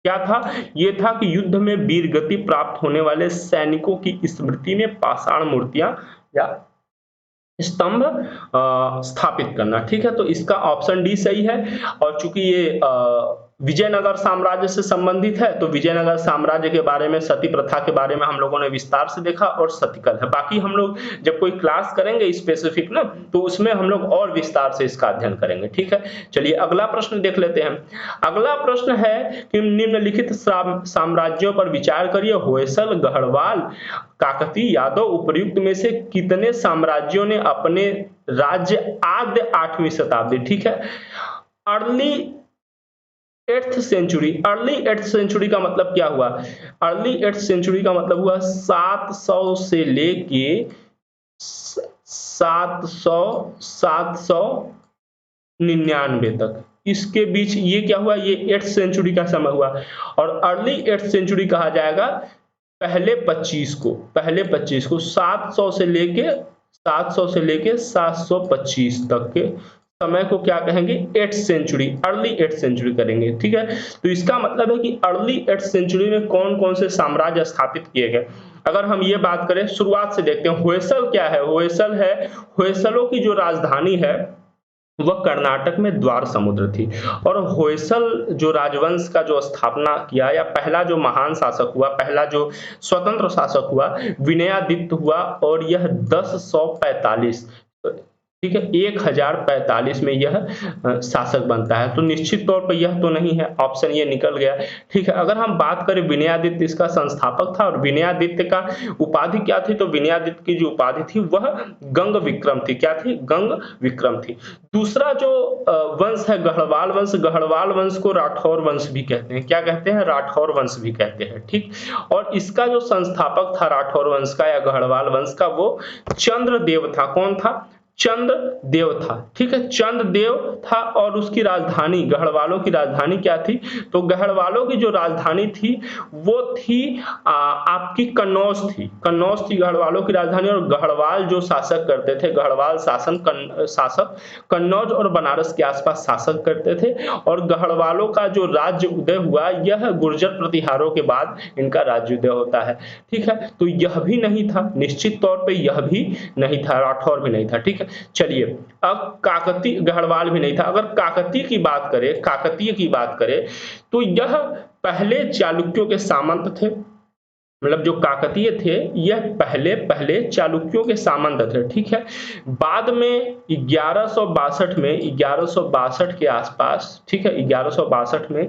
Speaker 1: क्या था? ये था कि युद्ध में वीर गति प्राप्त होने वाले सैनिकों की स्मृति में पाषाण मूर्तियां या स्तंभ स्थापित करना। ठीक है। तो इसका ऑप्शन डी सही है और चूंकि ये विजयनगर साम्राज्य से संबंधित है तो विजयनगर साम्राज्य के बारे में, सती प्रथा के बारे में हम लोगों ने विस्तार से देखा और सतिकल है। बाकी हम लोग जब कोई क्लास करेंगे स्पेसिफिक ना तो उसमें हम लोग और विस्तार से इसका अध्ययन करेंगे। ठीक है। चलिए अगला प्रश्न देख लेते हैं। अगला प्रश्न है कि निम्नलिखित साम्राज्यों पर विचार करिए, होयसल, गढ़वाल, काकतीय, यादव उपर्युक्त में से कितने साम्राज्यों ने अपने राज्य आद्य 8वीं शताब्दी, ठीक है, अर्ली 8th सेंचुरी का मतलब क्या हुआ? अर्ली 8th सेंचुरी का मतलब हुआ 700 से लेके 799 तक, इसके बीच ये क्या हुआ? ये 8th सेंचुरी का समय हुआ। और अर्ली 8th सेंचुरी कहा जाएगा पहले 25 को 700 से लेके 725 तक के समय को क्या कहेंगे? 8th century, early 8th century करेंगे। ठीक है। तो इसका मतलब है कि अर्ली 8th सेंचुरी में कौन कौन से साम्राज्य स्थापित किए गए। अगर हम ये बात करें, शुरुआत से देखते हैं। होयसल क्या है? होयसलों की जो राजधानी है वह कर्नाटक में द्वार समुद्र थी। और होयसल जो राजवंश का जो स्थापना किया, या पहला जो महान शासक हुआ, पहला जो स्वतंत्र शासक हुआ, विनयादित्य हुआ, और यह 1045, ठीक है, 1045 में यह शासक बनता है। तो निश्चित तौर पर यह तो नहीं है, ऑप्शन ये निकल गया। ठीक है, अगर हम बात करें विनयादित्य इसका संस्थापक था, और विनयादित्य का उपाधि क्या थी, तो विनयादित्य की जो उपाधि थी वह गंग विक्रम थी। क्या थी? गंग विक्रम थी। दूसरा जो वंश है गढ़वाल वंश, गढ़वाल वंश को राठौर वंश भी कहते हैं। क्या कहते हैं? राठौर वंश भी कहते हैं। ठीक, और इसका जो संस्थापक था राठौर वंश का या गढ़वाल वंश का, वो चंद्रदेव था। कौन था? चंद्रदेव था। ठीक है, चंद्रदेव था। और उसकी राजधानी, गढ़वालों की राजधानी क्या थी? तो गढ़वालों की जो राजधानी थी वो थी आपकी कन्नौज थी। कन्नौज थी गढ़वालों की राजधानी। और गढ़वाल जो शासक करते थे, गढ़वाल शासक कन्नौज और बनारस के आसपास शासक करते थे। और गढ़वालों का जो राज्य उदय हुआ, यह गुर्जर प्रतिहारों के बाद इनका राज्य उदय होता है। ठीक है, तो यह भी नहीं था, निश्चित तौर पे यह भी नहीं था, राठौर भी नहीं था। ठीक है, चलिए अब काकतीय, गढ़वाल भी नहीं था। अगर काकतीय की बात करें, काकतीय की बात करें, तो यह पहले चालुक्यों के सामंत थे। मतलब जो काकतीय थे यह पहले पहले चालुक्यों के सामंत थे। ठीक है, बाद में 1162 के आसपास, ठीक है, 1162 में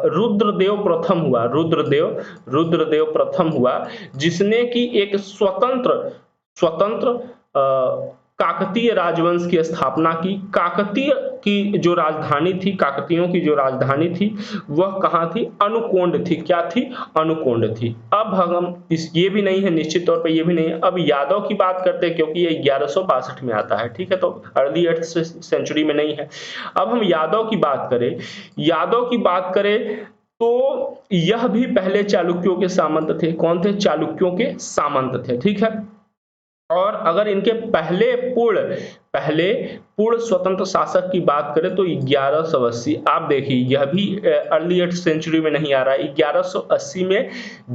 Speaker 1: रुद्रदेव प्रथम हुआ। रुद्रदेव प्रथम हुआ, जिसने की एक स्वतंत्र काकतीय राजवंश की स्थापना की। काकतीय की जो राजधानी थी, काकतीयों की जो राजधानी थी वह कहाँ थी? अनुकोंड थी। क्या थी? अनुकोंड थी। अब हम ये भी नहीं है, निश्चित तौर पे ये भी नहीं है। अब यादव की बात करते हैं, क्योंकि ये 1162 में आता है। ठीक है, तो अर्ली 8th सेंचुरी में नहीं है। अब हम यादव की बात करें तो यह भी पहले चालुक्यों के सामंत थे। कौन थे? चालुक्यों के सामंत थे। ठीक है, और अगर इनके पहले पूर्ण स्वतंत्र शासक की बात करें तो 1180, आप देखिए यह भी अर्ली 8th सेंचुरी में नहीं आ रहा है। 1180 में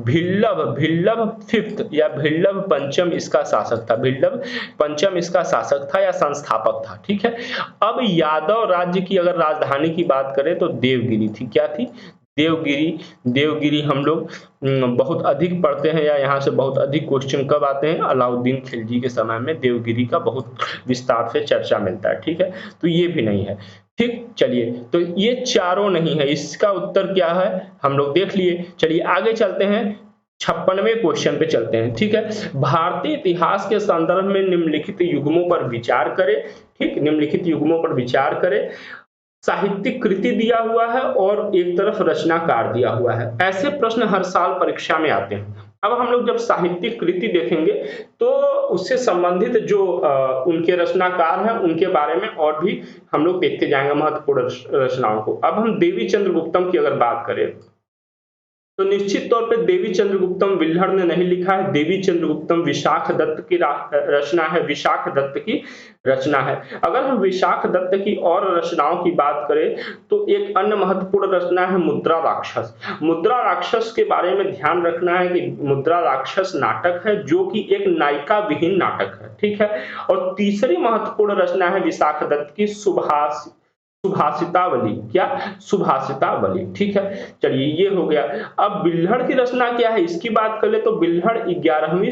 Speaker 1: भिल्लभ फिफ्थ या भिल्लभ पंचम इसका शासक था। भिल्लभ पंचम इसका शासक था या संस्थापक था। ठीक है, अब यादव राज्य की अगर राजधानी की बात करें तो देवगिरी थी। क्या थी? देवगिरी हम लोग बहुत अधिक पढ़ते हैं, या यहाँ से बहुत अधिक क्वेश्चन कब आते हैं? अलाउद्दीन खिलजी के समय में देवगिरी का बहुत विस्तार से चर्चा मिलता है। ठीक है, तो ये भी नहीं है। ठीक, चलिए, तो ये चारों नहीं है, इसका उत्तर क्या है हम लोग देख लिए। चलिए आगे चलते हैं, 56वें क्वेश्चन पे चलते हैं। ठीक है, भारतीय इतिहास के संदर्भ में निम्नलिखित युग्मों पर विचार करें। ठीक, निम्नलिखित युग्मों पर विचार करें। साहित्यिक कृति दिया हुआ है और एक तरफ रचनाकार दिया हुआ है। ऐसे प्रश्न हर साल परीक्षा में आते हैं। अब हम लोग जब साहित्यिक कृति देखेंगे तो उससे संबंधित जो उनके रचनाकार हैं उनके बारे में और भी हम लोग देखते जाएंगे महत्वपूर्ण रचनाओं को। अब हम देवी चंद्रगुप्तम की अगर बात करें तो निश्चित तौर पे देवी चंद्रगुप्तम विल्हड़ ने नहीं लिखा है। देवी चंद्रगुप्तम विशाख दत्त की रचना है, विशाख दत्त की रचना है। अगर हम विशाख दत्त की और रचनाओं की बात करें तो एक अन्य महत्वपूर्ण रचना है मुद्रा राक्षस। मुद्रा राक्षस के बारे में ध्यान रखना है कि मुद्रा राक्षस नाटक है जो कि एक नायिका विहीन नाटक है। ठीक है, और तीसरी महत्वपूर्ण रचना है विशाख दत्त की सुभाषितावली। क्या? सुभाषितावली। ठीक है, चलिए ये हो गया। अब बिल्हड़ की रचना क्या है इसकी बात कर ले तो बिल्हड़ 11वीं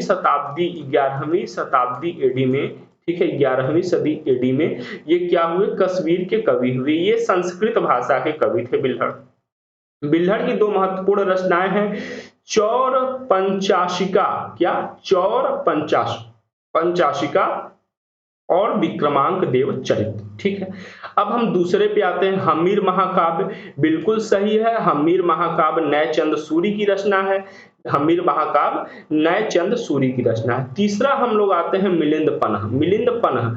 Speaker 1: शताब्दी एडी में, ठीक है, 11वीं सदी एडी में ये क्या हुए? कश्मीर के कवि हुए। ये संस्कृत भाषा के कवि थे बिल्हड़। बिल्हड़ की दो महत्वपूर्ण रचनाएं हैं, चौर पंचाशिका। क्या? चौर पंचाशिका और विक्रमांक देव चरित। ठीक है, अब हम दूसरे पे आते हैं, हम्मीर महाकाव्य। बिल्कुल सही है, हम्मीर महाकाव्य नए चंद सूरी की रचना है। हम्मीर महाकाव्य नए चंद सूरी की रचना है। तीसरा हम लोग आते हैं मिलिंद पन्ह।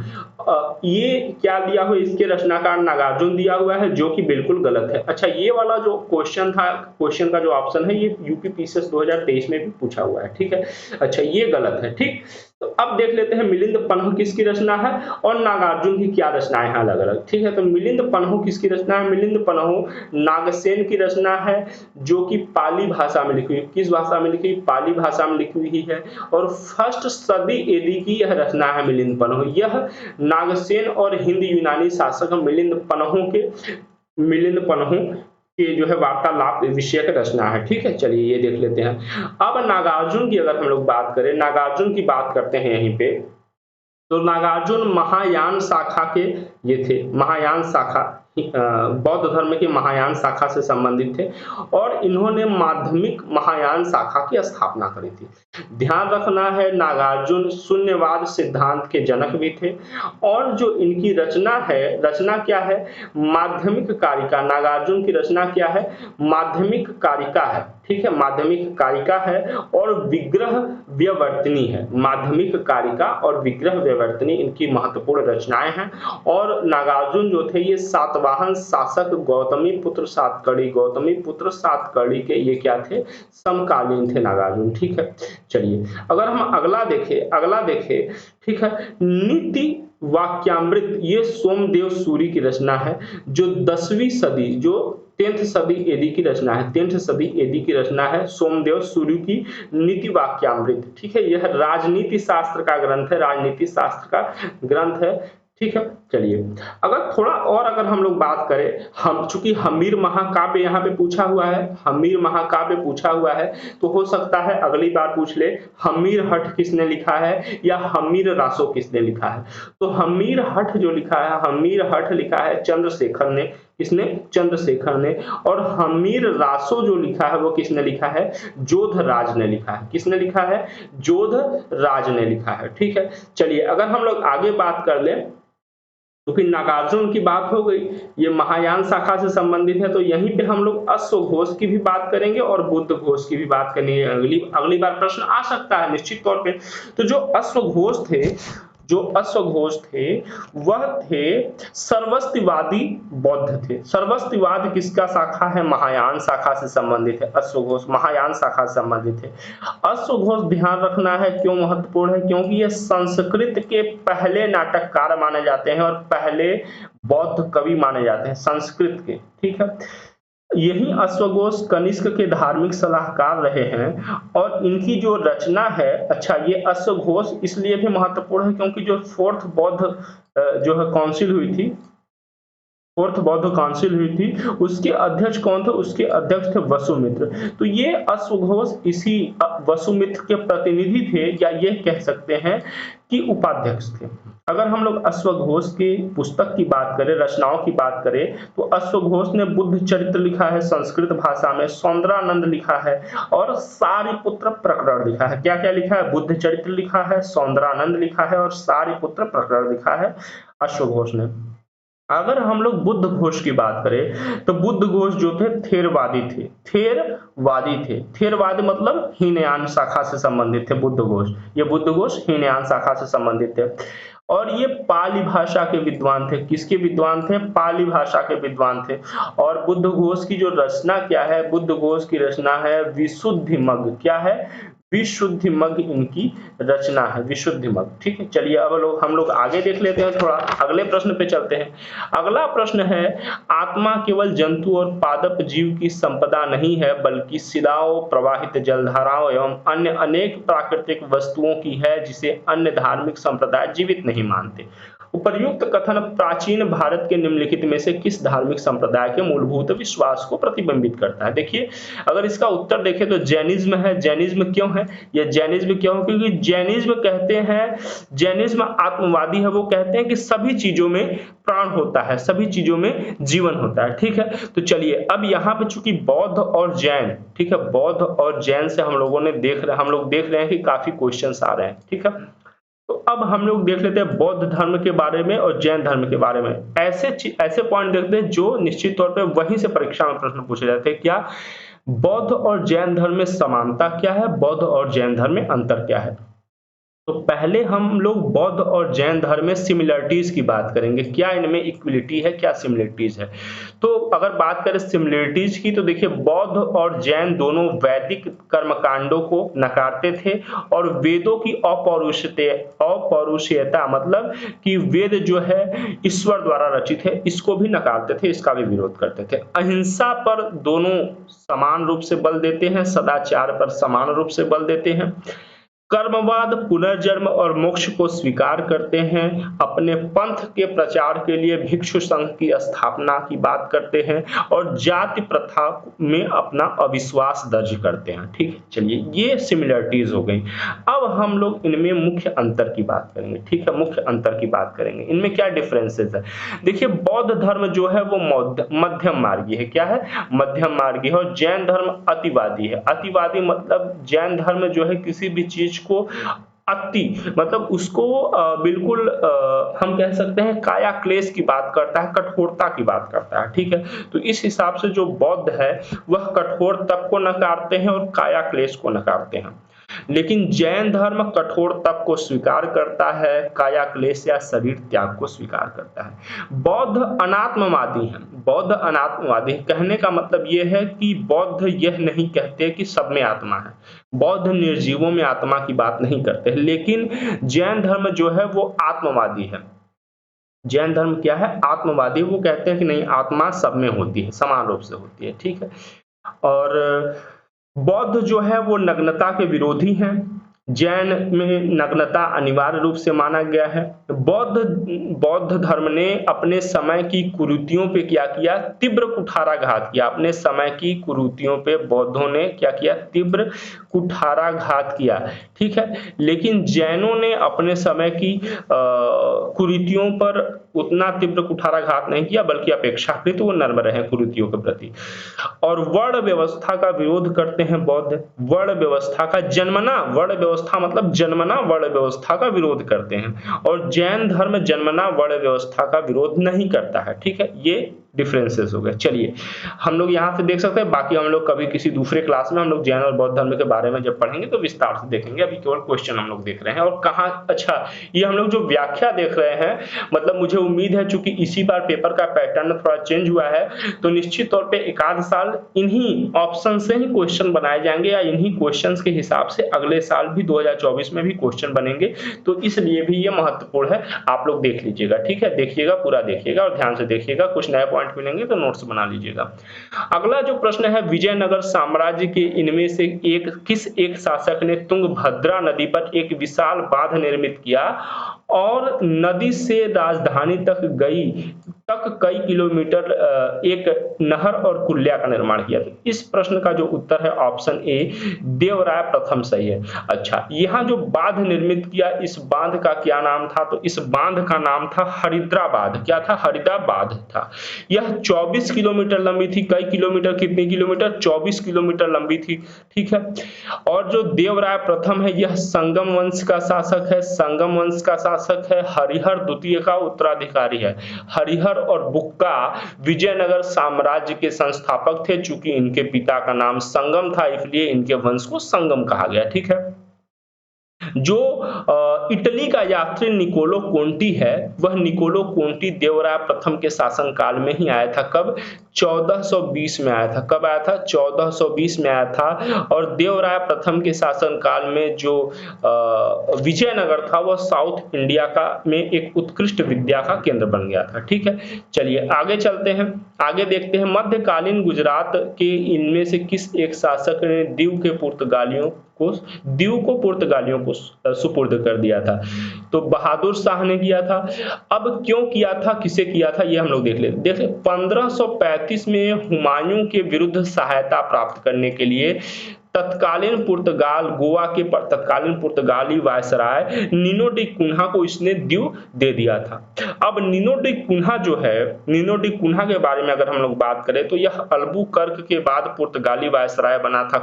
Speaker 1: ये क्या दिया हुआ? इसके रचनाकार नागार्जुन दिया हुआ है, जो कि बिल्कुल गलत है। अच्छा, ये वाला जो क्वेश्चन था, क्वेश्चन का जो ऑप्शन है, ये यूपी पीसीएस 2023 में भी पूछा हुआ है। ठीक है, अच्छा ये गलत है। ठीक, तो अब देख लेते हैं मिलिंद पन्ह किसकी रचना है और नागार्जुन की क्या रचनाएं हैं अलग अलग। ठीक है, तो मिलिंद पन्ह किसकी रचना है? मिलिंद पन्ह नागसेन की रचना है, जो कि पाली भाषा में लिखी हुई। किस भाषा में लिखी? पाली भाषा में लिखी हुई है। और फर्स्ट सदी एडी की यह रचना है मिलिंद पन्ह। यह नागसेन और हिंद यूनानी शासक मिलिंद पन्हों के जो है वार्तालाप विषयक रचना है। ठीक है, चलिए ये देख लेते हैं। अब नागार्जुन की अगर हम लोग बात करें, नागार्जुन की बात करते हैं यहीं पे, तो नागार्जुन महायान शाखा के ये थे, महायान शाखा बौद्ध धर्म की महायान शाखा से संबंधित थे और इन्होंने माध्यमिक महायान शाखा की स्थापना करी थी। ध्यान रखना है, नागार्जुन शून्यवाद सिद्धांत के जनक भी थे और जो इनकी रचना है, रचना क्या है, माध्यमिक कारिका। नागार्जुन की रचना क्या है, माध्यमिक कारिका है। ठीक है, माध्यमिक कारिका है और विग्रह व्यवर्तनी है। माध्यमिक कारिका और विग्रह व्यवर्तनी इनकी महत्वपूर्ण रचनाएं हैं। और नागार्जुन जो थे ये सातवाहन शासक गौतमीपुत्र सातकर्णी के ये क्या थे, समकालीन थे नागार्जुन। ठीक है, चलिए अगर हम अगला देखें, ठीक है, नीति वाक्यामृत, ये सोमदेव सूरी की रचना है जो 10वीं सदी, जो 10th सदी एडी की रचना है, 10th सदी एडी की रचना है सोमदेव सूरी की नीति वाक्यामृत। ठीक है, यह राजनीति शास्त्र का ग्रंथ है, राजनीति शास्त्र का ग्रंथ है। ठीक है, चलिए अगर थोड़ा और अगर हम लोग बात करें, हम चूंकि हमीर महाकाव्य यहाँ पे पूछा हुआ है, हमीर महाकाव्य पूछा हुआ है, तो हो सकता है अगली बार पूछ ले हमीर हठ किसने लिखा है या हमीर रासो किसने लिखा है। तो हमीर हठ जो लिखा है, हमीर हठ लिखा है चंद्रशेखर ने, किसने, चंद्रशेखर ने। और हमीर रासो जो लिखा है वो किसने लिखा है, जोधराज ने लिखा है। किसने लिखा है, जोधराज ने लिखा है। ठीक है, चलिए अगर हम लोग आगे बात कर लें, तो फिर नागार्जुन की बात हो गई, ये महायान शाखा से संबंधित है, तो यहीं पे हम लोग अश्वघोष की भी बात करेंगे और बुद्ध घोष की भी बात करेंगे। अगली बार प्रश्न आ सकता है निश्चित तौर पे। तो जो अश्वघोष थे वह थे सर्वस्तिवादी बौद्ध थे। सर्वस्तिवाद किसका शाखा है, महायान शाखा से संबंधित है। अश्वघोष महायान शाखा से संबंधित है। अश्वघोष ध्यान रखना है क्यों महत्वपूर्ण है, क्योंकि ये संस्कृत के पहले नाटककार माने जाते हैं और पहले बौद्ध कवि माने जाते हैं संस्कृत के। ठीक है, यही अश्वघोष कनिष्क के धार्मिक सलाहकार रहे हैं और इनकी जो रचना है, अच्छा ये अश्वघोष इसलिए भी महत्वपूर्ण है क्योंकि जो फोर्थ बौद्ध जो है काउंसिल हुई थी, फोर्थ बौद्ध काउंसिल हुई थी, उसके अध्यक्ष कौन थे, उसके अध्यक्ष थे वसुमित्र। तो ये अश्वघोष इसी वसुमित्र के प्रतिनिधि थे, या ये कह सकते हैं कि उपाध्यक्ष थे। अगर हम लोग अश्वघोष की पुस्तक की बात करें, रचनाओं की बात करें, तो अश्वघोष ने बुद्ध चरित्र लिखा है संस्कृत भाषा में, सौंदरानंद लिखा है और सारिपुत्र प्रकरण लिखा है। क्या क्या लिखा है, बुद्ध चरित्र लिखा है, सौंदरानंद लिखा है और सारिपुत्र प्रकरण लिखा है अश्वघोष ने। अगर हम लोग बुद्ध घोष की बात करें, तो बुद्ध घोष जो थे थेरवादी थे। थेरवादी मतलब हीनयान शाखा से संबंधित थे बुद्ध घोष। ये बुद्ध घोष हीनयान शाखा से संबंधित थे और ये पाली भाषा के विद्वान थे। किसके विद्वान थे, पाली भाषा के विद्वान थे। और बुद्ध घोष की जो रचना क्या है, बुद्ध घोष की रचना है विशुद्धिमग्ग। क्या है, विशुद्धिमग्ग इनकी रचना है, विशुद्धिमग्ग। ठीक है, चलिए अब हम लोग आगे देख लेते हैं, थोड़ा अगले प्रश्न पे चलते हैं। अगला प्रश्न है, आत्मा केवल जंतु और पादप जीव की संपदा नहीं है बल्कि शिलाओं, प्रवाहित जलधाराओं एवं अन्य अनेक प्राकृतिक वस्तुओं की है जिसे अन्य धार्मिक संप्रदाय जीवित नहीं मानते। उपर्युक्त कथन प्राचीन भारत के निम्नलिखित में से किस धार्मिक संप्रदाय के मूलभूत विश्वास को प्रतिबिंबित करता है। देखिए अगर इसका उत्तर देखें तो जैनिज्म है। जैनिज्म क्यों है, यह जैनिज्म क्यों, क्योंकि जैनिज्म कहते हैं, जैनिज्म आत्मवादी है। वो कहते हैं कि सभी चीजों में प्राण होता है, सभी चीजों में जीवन होता है। ठीक है, तो चलिए अब यहाँ पे चूंकि बौद्ध और जैन, ठीक है, बौद्ध और जैन से हम लोग देख रहे हैं कि काफी क्वेश्चंस आ रहे हैं। ठीक है, तो अब हम लोग देख लेते हैं बौद्ध धर्म के बारे में और जैन धर्म के बारे में। ऐसे पॉइंट देखते हैं जो निश्चित तौर पे वहीं से परीक्षा में प्रश्न पूछे जाते हैं। क्या बौद्ध और जैन धर्म में समानता क्या है, बौद्ध और जैन धर्म में अंतर क्या है। तो पहले हम लोग बौद्ध और जैन धर्म में सिमिलरिटीज की बात करेंगे, क्या इनमें इक्वलिटी है, क्या सिमिलरिटीज है। तो अगर बात करें सिमिलरिटीज की, तो देखिए बौद्ध और जैन दोनों वैदिक कर्मकांडों को नकारते थे और वेदों की अपौरुषेयता मतलब कि वेद जो है ईश्वर द्वारा रचित है, इसको भी नकारते थे, इसका भी विरोध करते थे। अहिंसा पर दोनों समान रूप से बल देते हैं, सदाचार पर समान रूप से बल देते हैं। कर्मवाद, पुनर्जन्म और मोक्ष को स्वीकार करते हैं, अपने पंथ के प्रचार के लिए भिक्षु संघ की स्थापना की बात करते हैं और जाति प्रथा में अपना अविश्वास दर्ज करते हैं। ठीक है, चलिए ये सिमिलरिटीज हो गई। अब हम लोग इनमें मुख्य अंतर की बात करेंगे। ठीक है, मुख्य अंतर की बात करेंगे, इनमें क्या डिफरेंसेस है। देखिए, बौद्ध धर्म जो है वो मध्यम मार्गी है। क्या है? मध्यम मार्गी है। और जैन धर्म अतिवादी है। अतिवादी मतलब जैन धर्म जो है किसी भी चीज को अति मतलब उसको बिल्कुल हम कह सकते हैं काया क्लेश की बात करता है, कठोरता की बात करता है। ठीक है, तो इस हिसाब से जो बौद्ध है वह कठोर तप को नकारते हैं और काया क्लेश को नकारते हैं। लेकिन जैन धर्म कठोर तप को स्वीकार करता है, काया क्लेश या शरीर त्याग को स्वीकार करता है। बौद्ध अनात्मवादी है। बौद्ध अनात्मवादी कहने का मतलब यह है कि बौद्ध यह नहीं कहते कि सब में आत्मा है। बौद्ध निर्जीवों में आत्मा की बात नहीं करते। लेकिन जैन धर्म जो है वो आत्मवादी है। जैन धर्म क्या है? आत्मवादी। वो कहते हैं कि नहीं, आत्मा सब में होती है, समान रूप से होती है। ठीक है, और बौद्ध जो है वो नग्नता के विरोधी हैं। जैन में नग्नता अनिवार्य रूप से माना गया है। बौद्ध धर्म ने अपने समय की कुरीतियों पे क्या किया? तीव्र कुठाराघात किया। अपने समय की कुरीतियों पे बौद्धों ने क्या किया? तीव्र कुठाराघात किया। ठीक है, लेकिन जैनों ने अपने समय की कुरीतियों पर उतना तीव्र कुठाराघात नहीं किया, बल्कि अपेक्षाकृत वो नर्म रहे कुरीतियों के प्रति। और वर्ण व्यवस्था का विरोध करते हैं बौद्ध। वर्ण व्यवस्था का जन्मना, वर्ण व्यवस्था मतलब जन्मना वर्ण व्यवस्था का विरोध करते हैं। और जैन धर्म जन्मना वर्ण व्यवस्था का विरोध नहीं करता है। ठीक है, ये डिफरेंसेस हो गए। चलिए, हम लोग यहाँ से देख सकते हैं। बाकी हम लोग कभी किसी दूसरे क्लास में हम लोग जैन और बौद्ध धर्म के बारे में जब पढ़ेंगे तो विस्तार से देखेंगे। अभी केवल क्वेश्चन हम लोग देख रहे हैं। और कहाँ, अच्छा, ये हम लोग जो व्याख्या देख रहे हैं, मतलब मुझे उम्मीद है चूंकि इसी बार पेपर का पैटर्न थोड़ा चेंज हुआ है, तो निश्चित तौर पे एक आध साल इन्हीं ऑप्शन से ही क्वेश्चन बनाए जाएंगे, या इन्हीं क्वेश्चंस के हिसाब से अगले साल भी 2024 में भी क्वेश्चन बनेंगे। तो इसलिए भी ये महत्वपूर्ण है। आप लोग देख लीजिएगा। ठीक है, देखिएगा, पूरा देखिएगा और ध्यान से देखिएगा। कुछ नए पॉइंट मिलेंगे तो नोट्स बना लीजिएगा। अगला जो प्रश्न है, विजयनगर साम्राज्य के इनमें से किस एक शासक ने तुंगभद्रा नदी पर एक विशाल बांध निर्मित किया और नदी से राजधानी तक कई किलोमीटर एक नहर और कुल्या का निर्माण किया? तो इस प्रश्न का जो उत्तर है ऑप्शन ए, देवराय प्रथम सही है। अच्छा, यहाँ जो बांध निर्मित किया, इस बांध का क्या नाम था? तो इस बांध का नाम था हरिद्राबाद। क्या था? हरिद्राबाद था। यह 24 किलोमीटर लंबी थी। कई किलोमीटर? कितनी किलोमीटर? 24 किलोमीटर लंबी थी। ठीक है, और जो देवराय प्रथम है यह संगम वंश का शासक है। संगम वंश का शासक है। हरिहर द्वितीय का उत्तराधिकारी है। हरिहर और बुक्का विजयनगर साम्राज्य के संस्थापक थे। चूंकि इनके पिता का नाम संगम था, इसलिए इनके वंश को संगम कहा गया। ठीक है, जो इटली का यात्री निकोलो कोंटी है, वह निकोलो कोंटी देवराय प्रथम के शासनकाल में ही आया था। कब? 1420 में आया था। कब आया था? 1420 में आया था। और देवराय प्रथम के शासनकाल में जो विजयनगर था वह साउथ इंडिया का में एक उत्कृष्ट विद्या का केंद्र बन गया था। ठीक है, चलिए आगे चलते हैं। आगे देखते हैं, मध्यकालीन गुजरात के इनमें से किस एक शासक ने दीव को पुर्तगालियों को सुपुर्द कर दिया था? तो बहादुर शाह ने किया था। अब क्यों किया था, किसे किया था, ये हम लोग देख लेते। देखिए, 1535 में हुमायूं के विरुद्ध सहायता प्राप्त करने के लिए तत्कालीन पुर्तगाली वायसराय निनो डी कुन्हा को इसने दीव दे दिया था। अब निनो डी कुन्हा जो है, निनो डी कुन्हा के बारे में अगर हम लोग बात करें तो यह अल्बुकर्क के बाद पुर्तगाली वायसराय बना था।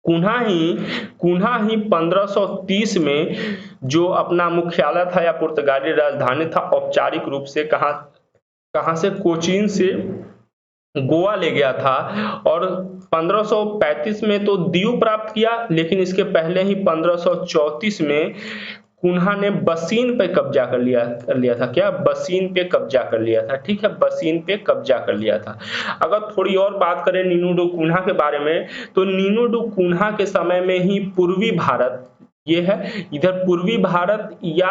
Speaker 1: कुन्हा ही 1530 में जो अपना मुख्यालय था या पुर्तगाली राजधानी था, औपचारिक रूप से कहां से? कोचीन से गोवा ले गया था। और 1535 में तो दीव प्राप्त किया, लेकिन इसके पहले ही 1534 में कुन्हा ने बसीन पे कब्जा कर लिया था। क्या? बसीन पे कब्जा कर लिया था। ठीक है, बसीन पे कब्जा कर लिया था। अगर थोड़ी और बात करें नीनो डी कुन्हा के बारे में, तो नीनो डी कुन्हा के समय में ही पूर्वी भारत, ये है इधर पूर्वी भारत या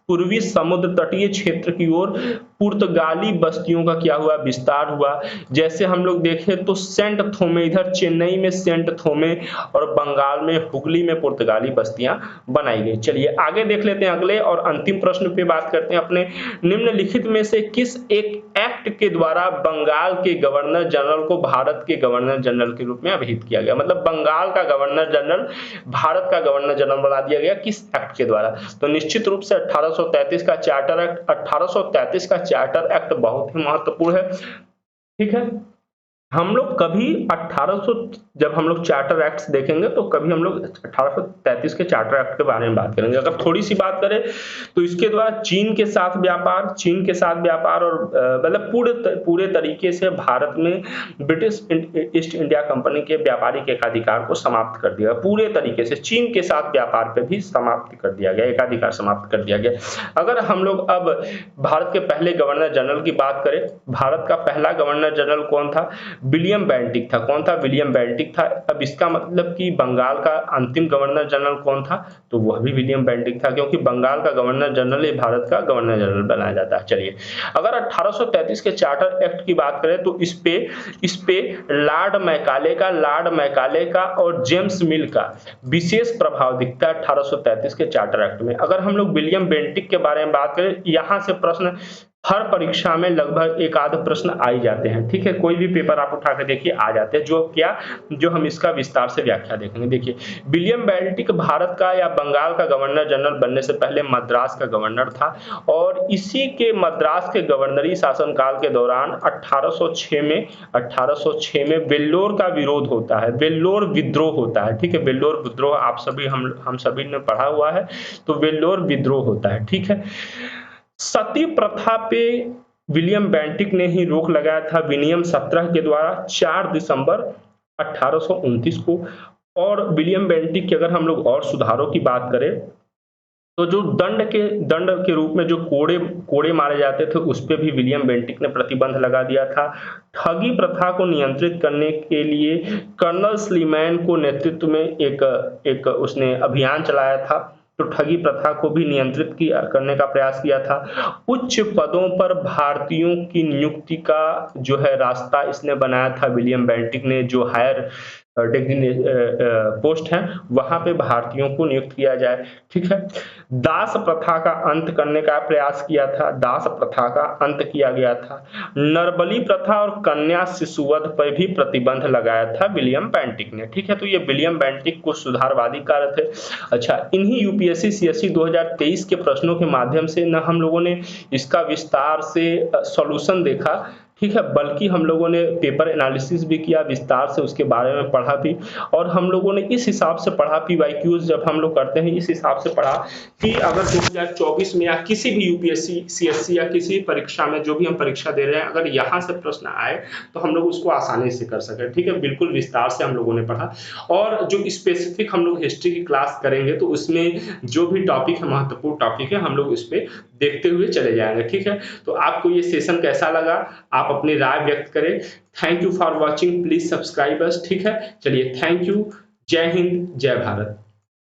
Speaker 1: पूर्वी समुद्र तटीय क्षेत्र की ओर पुर्तगाली बस्तियों का क्या हुआ, विस्तार हुआ। जैसे हम लोग देखें तो सेंट थोमे, इधर चेन्नई में सेंट थोमे और बंगाल में हुगली में पुर्तगाली बस्तियां बनाई गई। चलिए आगे देख लेते हैं अगले और अंतिम प्रश्न पे बात करते हैं अपने। निम्नलिखित में से किस एक एक्ट के द्वारा बंगाल के गवर्नर जनरल को भारत के गवर्नर जनरल के रूप में अभिहित किया गया, मतलब बंगाल का गवर्नर जनरल भारत का गवर्नर जनरल बना दिया गया किस एक्ट के द्वारा? तो निश्चित रूप से 1833 का चार्टर एक्ट। 1833 का चार्टर एक्ट बहुत ही महत्वपूर्ण है, ठीक है। हम लोग कभी 1800 जब हम लोग चार्टर एक्ट्स देखेंगे तो कभी हम लोग 1833 के चार्टर एक्ट के बारे में बात करेंगे। अगर थोड़ी सी बात करें तो इसके द्वारा चीन के साथ व्यापार और मतलब पूरे तरीके से भारत में ब्रिटिश ईस्ट इंडिया कंपनी के व्यापारिक एकाधिकार को समाप्त कर दिया, पूरे तरीके से चीन के साथ व्यापार पे भी समाप्त कर दिया गया, एकाधिकार समाप्त कर दिया गया। अगर हम लोग अब भारत के पहले गवर्नर जनरल की बात करें, भारत का पहला गवर्नर जनरल कौन था? विलियम बेंटिक था। कौन था? विलियम बेंटिक था। अब इसका मतलब कि बंगाल का अंतिम गवर्नर जनरल कौन था? तो वह भी विलियम बेंटिक था, क्योंकि बंगाल का गवर्नर जनरल ही भारत का गवर्नर जनरल बनाया जाता है। चलिए अगर 1833 के चार्टर एक्ट की बात करें तो इस पे लॉर्ड मैकाले का और जेम्स मिल का विशेष प्रभाव दिखता है 1833 के चार्टर एक्ट में। अगर हम लोग विलियम बेंटिक के बारे में बात करें, यहां से प्रश्न हर परीक्षा में लगभग एक आध प्रश्न आ ही जाते हैं, ठीक है। कोई भी पेपर आप उठा के देखिए आ जाते हैं। जो हम इसका विस्तार से व्याख्या देखेंगे। देखिए विलियम बेंटिक भारत का या बंगाल का गवर्नर जनरल बनने से पहले मद्रास का गवर्नर था और इसी के मद्रास के गवर्नरी शासनकाल के दौरान 1806 में वेल्लोर का विरोध होता है, वेल्लोर विद्रोह होता है, ठीक है। वेल्लोर विद्रोह आप सभी हम सभी ने पढ़ा हुआ है, तो वेल्लोर विद्रोह होता है, ठीक है। सती प्रथा पे विलियम बेंटिक ने ही रोक लगाया था विनियम 17 के द्वारा 4 दिसंबर 1829 को। और विलियम बेंटिक के अगर हम लोग और सुधारों की बात करें तो जो दंड के रूप में जो कोड़े मारे जाते थे उस पे भी विलियम बेंटिक ने प्रतिबंध लगा दिया था। ठगी प्रथा को नियंत्रित करने के लिए कर्नल स्लीमैन को नेतृत्व में एक उसने अभियान चलाया था, तो ठगी प्रथा को भी नियंत्रित करने का प्रयास किया था। उच्च पदों पर भारतीयों की नियुक्ति का जो है रास्ता इसने बनाया था विलियम बेंटिक ने, जो हायर पोस्ट है वहां पे भारतीयों को नियुक्त किया जाए, ठीक है। दास प्रथा का अंत करने का प्रयास किया था, दास प्रथा का अंत किया गया था। नरबली प्रथा और कन्या शिशुवध पर भी प्रतिबंध लगाया था विलियम बेंटिक ने, ठीक है। तो ये विलियम बेंटिक कुछ सुधारवादी कार्य थे। अच्छा, इन्हीं यूपीएससी सीएससी 2023 के प्रश्नों के माध्यम से न हम लोगों ने इसका विस्तार से सॉल्यूशन देखा, ठीक है, बल्कि हम लोगों ने पेपर एनालिसिस भी किया विस्तार से, उसके बारे में पढ़ा भी, और हम लोगों ने इस हिसाब से पढ़ा, पीवाईक्यूज जब हम लोग करते हैं इस हिसाब से पढ़ा कि अगर 2024 में या किसी भी यूपीएससी सीएससी या किसी परीक्षा में जो भी हम परीक्षा दे रहे हैं अगर यहाँ से प्रश्न आए तो हम लोग उसको आसानी से कर सकें, ठीक है। बिल्कुल विस्तार से हम लोगों ने पढ़ा, और जो स्पेसिफिक हम लोग हिस्ट्री की क्लास करेंगे तो उसमें जो भी टॉपिक है, महत्वपूर्ण टॉपिक है, हम लोग इस पे देखते हुए चले जाएंगे, ठीक है। तो आपको ये सेशन कैसा लगा आप अपनी राय व्यक्त करें। Thank you for watching, please subscribe us, ठीक है। चलिए थैंक यू, जय हिंद, जय भारत।